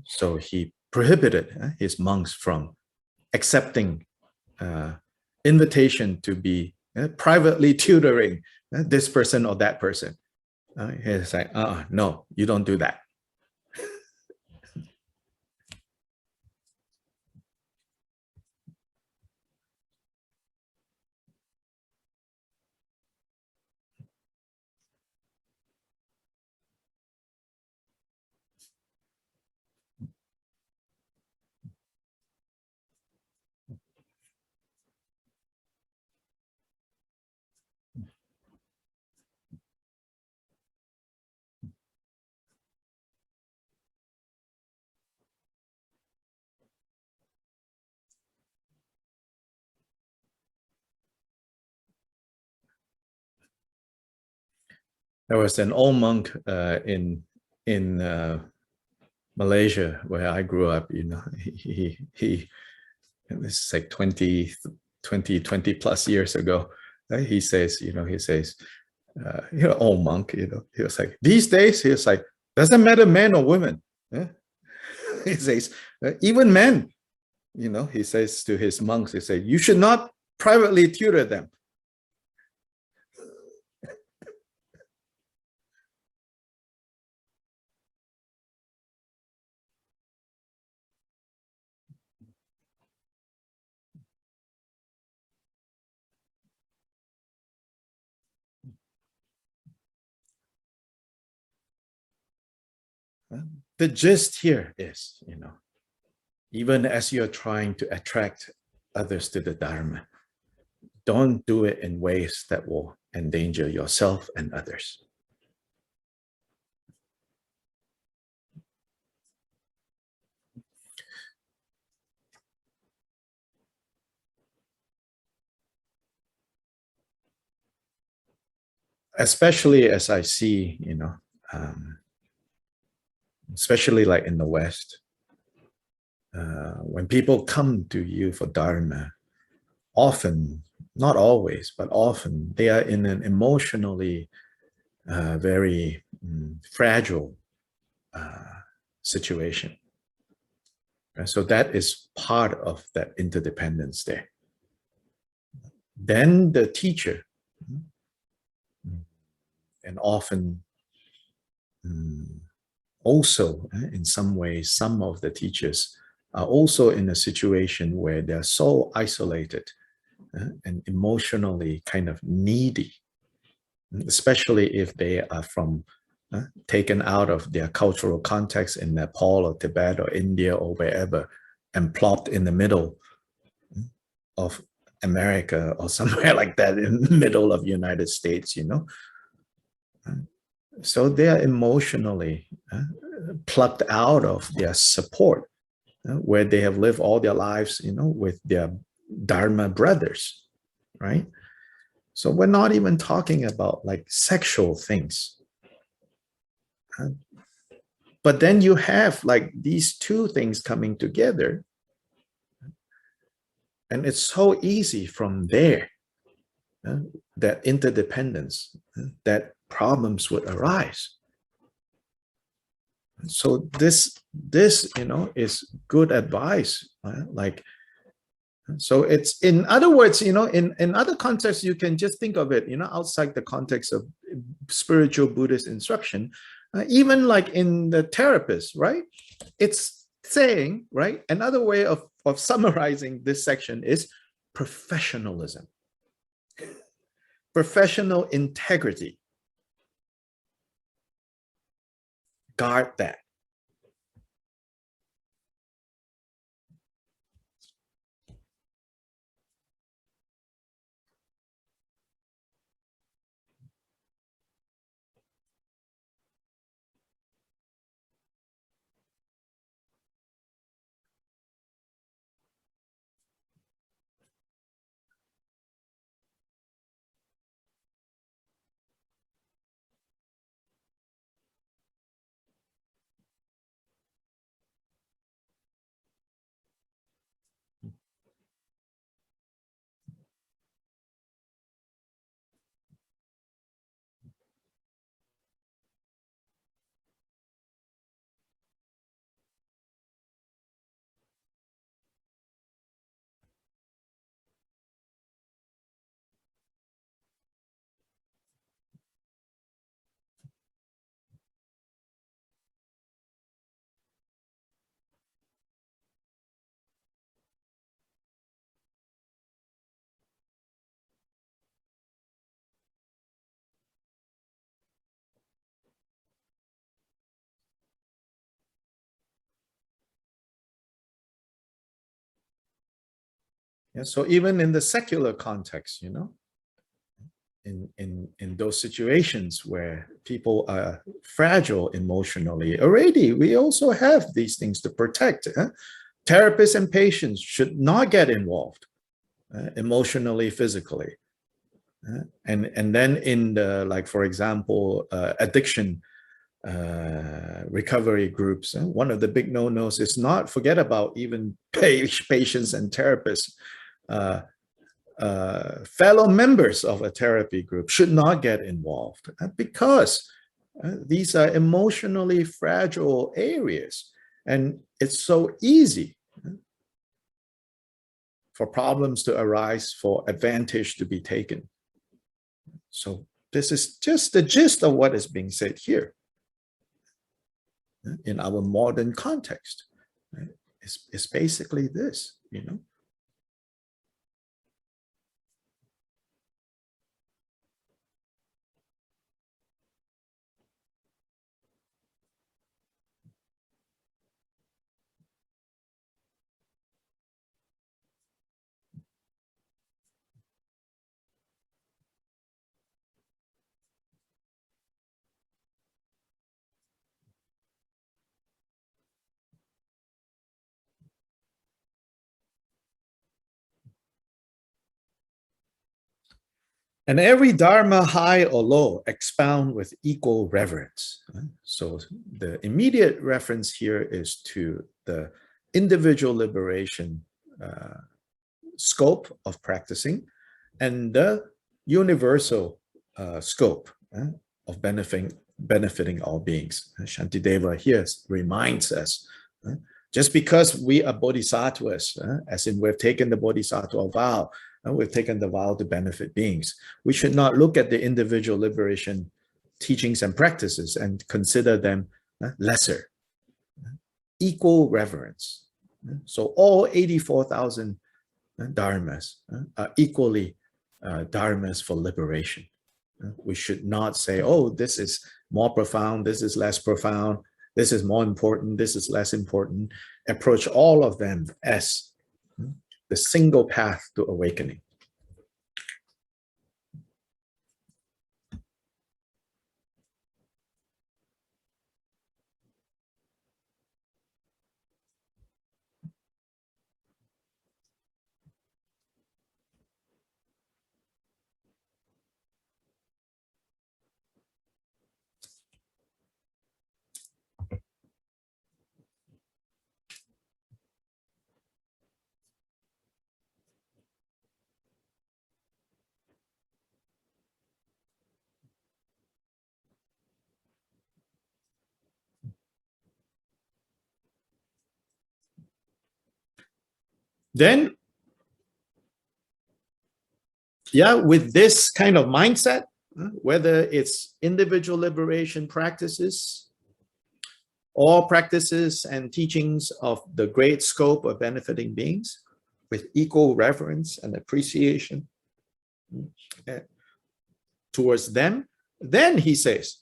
Speaker 1: So he prohibited his monks from accepting invitation to be privately tutoring this person or that person. He's like, no, you don't do that. There was an old monk in Malaysia where I grew up. He this is like 20 plus years ago. He says, old monk, he was like, these days, he was like, doesn't matter man or woman. He says, even men, he says to his monks, he says, you should not privately tutor them. The gist here is, even as you're trying to attract others to the Dharma, don't do it in ways that will endanger yourself and others. Especially as I see, especially like in the West, when people come to you for Dharma, often, not always, but often, they are in an emotionally very fragile situation. So that is part of that interdependence there. Then the teacher, and often also in some ways, some of the teachers are also in a situation where they're so isolated and emotionally kind of needy, especially if they are from taken out of their cultural context in Nepal or Tibet or India or wherever and plopped in the middle of America or somewhere like that, in the middle of the United States, So they are emotionally plucked out of their support, where they have lived all their lives, with their Dharma brothers, right? So we're not even talking about like sexual things. But then you have like these two things coming together, and it's so easy from there that interdependence, that problems would arise. So this is good advice, like. So it's, in other words, in other contexts, you can just think of it, outside the context of spiritual Buddhist instruction, even like in the therapist, right? It's saying, right? Another way of summarizing this section is professionalism, professional integrity. Guard that. Yeah, so even in the secular context, in those situations where people are fragile emotionally, already we also have these things to protect. Therapists and patients should not get involved emotionally, physically. And then in the, like, for example, addiction recovery groups, one of the big no-nos is not, forget about even patients and therapists, fellow members of a therapy group should not get involved, because these are emotionally fragile areas, and it's so easy for problems to arise, for advantage to be taken. So this is just the gist of what is being said here in our modern context. Right? It's basically this, And every Dharma, high or low, expound with equal reverence. So the immediate reference here is to the individual liberation scope of practicing and the universal scope of benefiting all beings. Shantideva here reminds us, just because we are bodhisattvas, as in we've taken the bodhisattva vow, and we've taken the vow to benefit beings, we should not look at the individual liberation teachings and practices and consider them lesser. Equal reverence. So all 84,000 dharmas are equally dharmas for liberation. We should not say, oh, this is more profound, this is less profound, this is more important, this is less important. Approach all of them as the single path to awakening. Then, yeah, with this kind of mindset, whether it's individual liberation practices or practices and teachings of the great scope of benefiting beings, with equal reverence and appreciation towards them, then he says,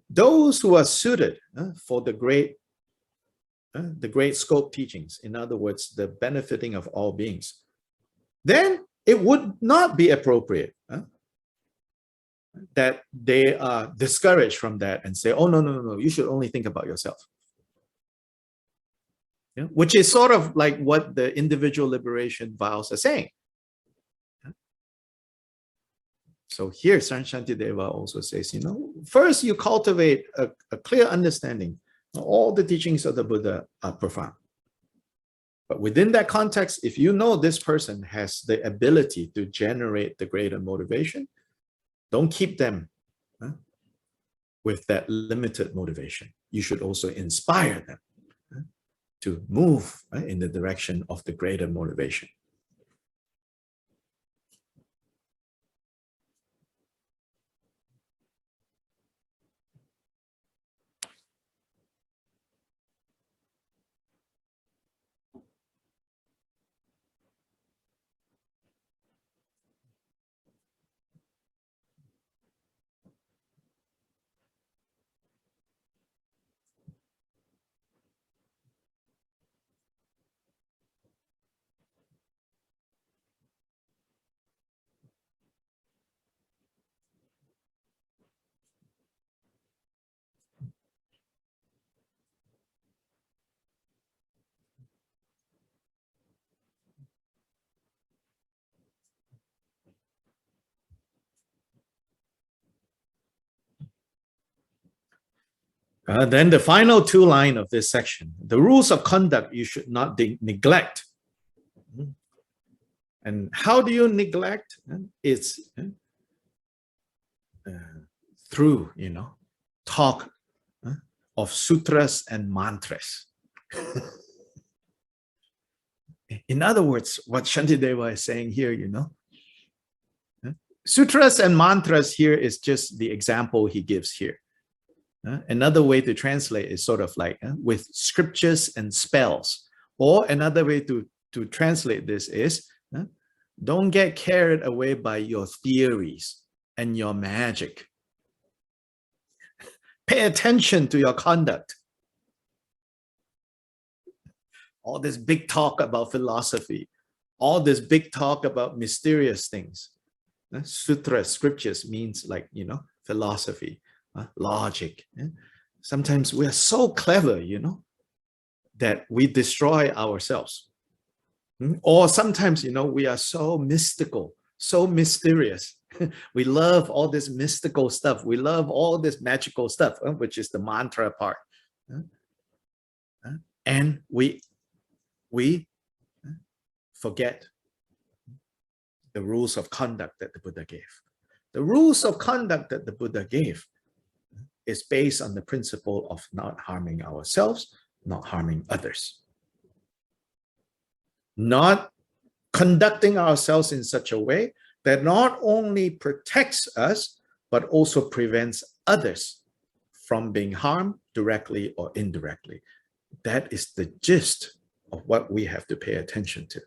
Speaker 1: those who are suited for the great scope teachings, in other words, the benefiting of all beings, then it would not be appropriate that they are discouraged from that and say, oh, no, you should only think about yourself. Yeah? Which is sort of like what the individual liberation vows are saying. So here, Shantideva also says, first you cultivate a clear understanding. All the teachings of the Buddha are profound. But within that context, if you know this person has the ability to generate the greater motivation, don't keep them with that limited motivation. You should also inspire them to move in the direction of the greater motivation. Then the final two lines of this section, the rules of conduct you should not neglect. And how do you neglect? It's through, talk of sutras and mantras. In other words, what Shantideva is saying here, sutras and mantras here is just the example he gives here. Another way to translate is sort of like with scriptures and spells. Or another way to translate this is, don't get carried away by your theories and your magic. Pay attention to your conduct. All this big talk about philosophy, all this big talk about mysterious things. Sutras, scriptures means like, philosophy. Logic. Sometimes we are so clever, that we destroy ourselves. Or sometimes, we are so mystical, so mysterious, We love all this mystical stuff. We love all this magical stuff, which is the mantra part. And we forget the rules of conduct that the Buddha gave. The rules of conduct that the Buddha gave is based on the principle of not harming ourselves, not harming others. Not conducting ourselves in such a way that not only protects us, but also prevents others from being harmed directly or indirectly. That is the gist of what we have to pay attention to.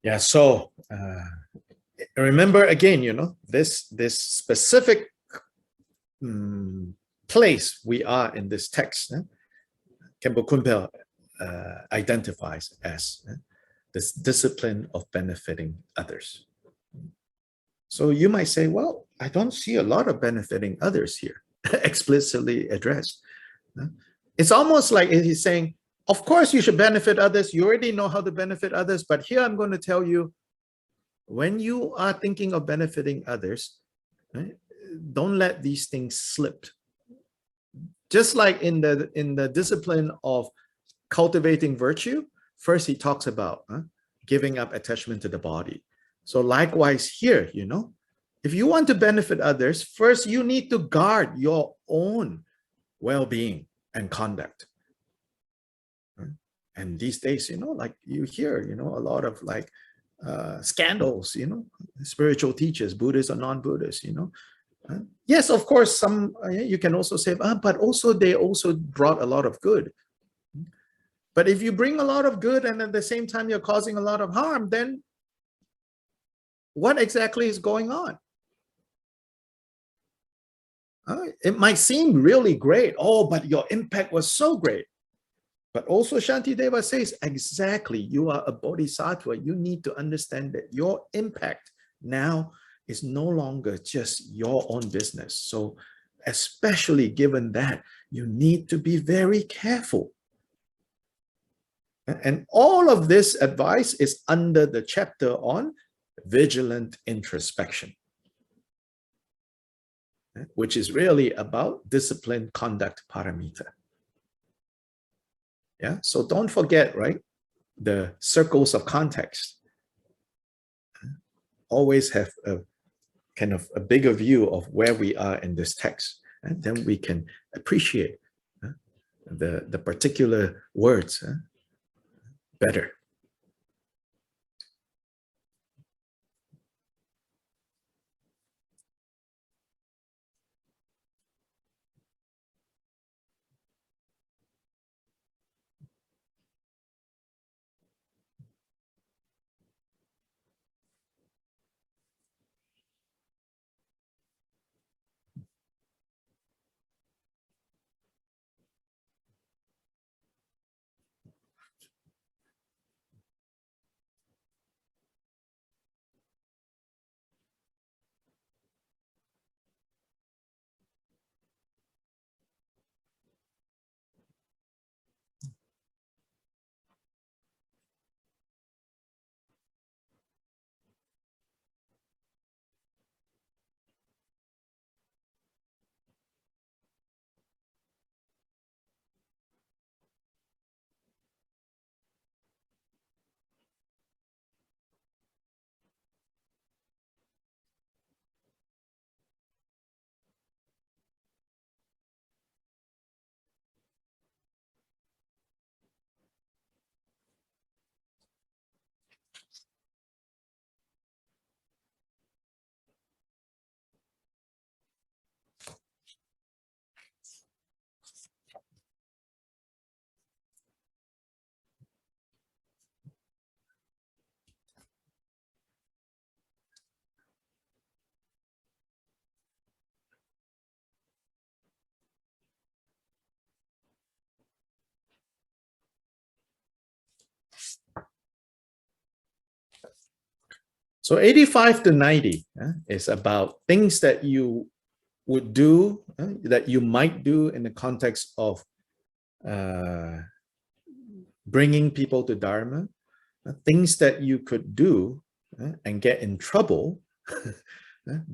Speaker 1: Yeah, so remember again, this specific place we are in this text, Khenpo Kumpel identifies as this discipline of benefiting others. So you might say, well, I don't see a lot of benefiting others here, explicitly addressed. It's almost like he's saying, of course you should benefit others. You already know how to benefit others, but here I'm going to tell you, when you are thinking of benefiting others, right, don't let these things slip. Just like in the discipline of cultivating virtue, first he talks about giving up attachment to the body. So likewise here, if you want to benefit others, first you need to guard your own well-being and conduct. And these days, like you hear, a lot of like scandals, spiritual teachers, Buddhists or non-Buddhists, yes, of course, some, you can also say, but also they also brought a lot of good. But if you bring a lot of good and at the same time you're causing a lot of harm, then what exactly is going on? It might seem really great. Oh, but your impact was so great. But also Shantideva says, exactly, you are a Bodhisattva. You need to understand that your impact now is no longer just your own business. So especially given that, you need to be very careful. And all of this advice is under the chapter on vigilant introspection, which is really about disciplined conduct paramita. Yeah, so don't forget, right? The circles of context. Always have a kind of a bigger view of where we are in this text, and then we can appreciate the particular words better. So 85 to 90 is about things that you would do, that you might do in the context of bringing people to Dharma, things that you could do and get in trouble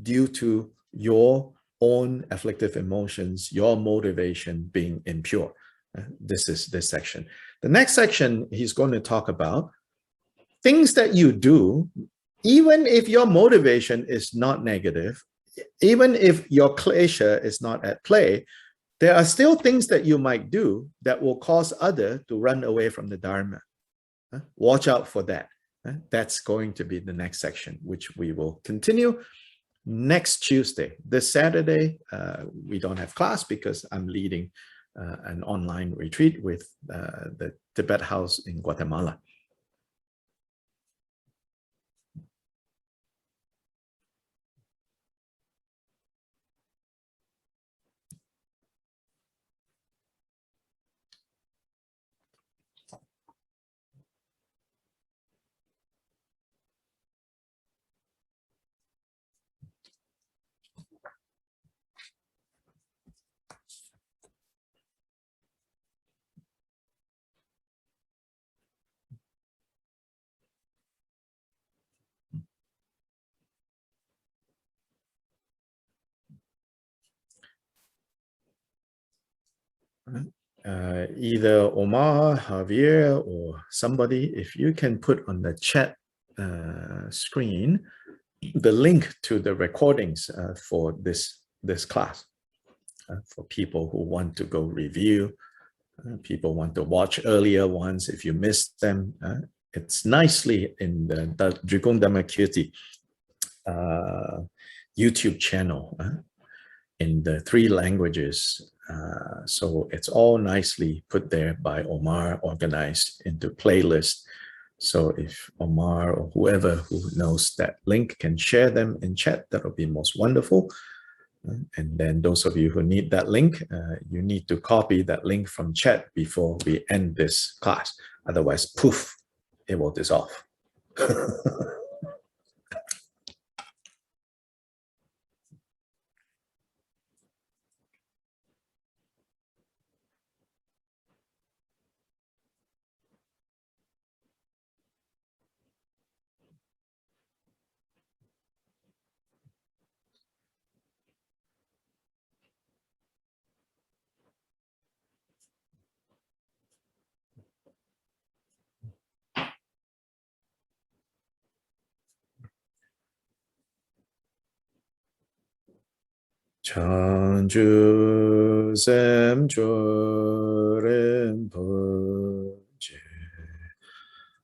Speaker 1: due to your own afflictive emotions, your motivation being impure. This is this section. The next section, he's going to talk about things that you do, even if your motivation is not negative, even if your klesha is not at play, there are still things that you might do that will cause others to run away from the Dharma. Watch out for that. That's going to be the next section, which we will continue next Tuesday. This Saturday, we don't have class because I'm leading an online retreat with the Tibet House in Guatemala. Either Omar, Javier, or somebody, if you can put on the chat screen the link to the recordings for this class, for people who want to go review, people want to watch earlier ones. If you missed them, it's nicely in the Drikung Dhamma Kirti YouTube channel in the 3 languages. So it's all nicely put there by Omar, organized into playlist. So if Omar or whoever who knows that link can share them in chat, that would be most wonderful. And then those of you who need that link, you need to copy that link from chat before we end this class. Otherwise, poof, it will dissolve. Chanju Semcho Rinpoche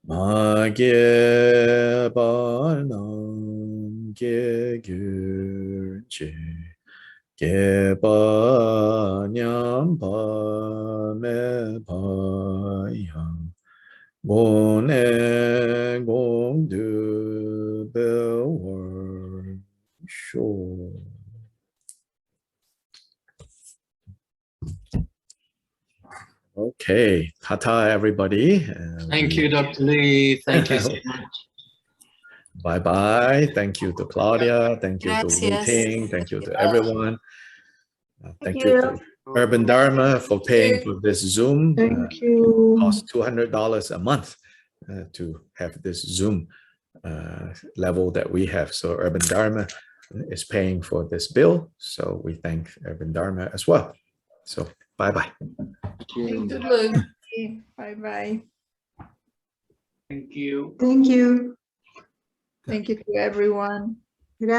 Speaker 1: Magye Banam Ge Gyurche Ge Banyam Pa Me Payam Gone Gong Du Bewar Sure. Okay, tata everybody.
Speaker 3: Thank you, Dr. Lee. Thank you so much.
Speaker 1: Bye-bye. Thank you to Claudia. Thank you to Wu Ting. Thank you to everyone. Thank you to Urban Dharma for paying for this Zoom.
Speaker 2: Thank you.
Speaker 1: It costs $200 a month to have this Zoom level that we have. So Urban Dharma is paying for this bill. So we thank Urban Dharma as well. So bye-bye.
Speaker 2: Bye-bye.
Speaker 3: Thank you.
Speaker 2: Thank you. Thank you to everyone. Good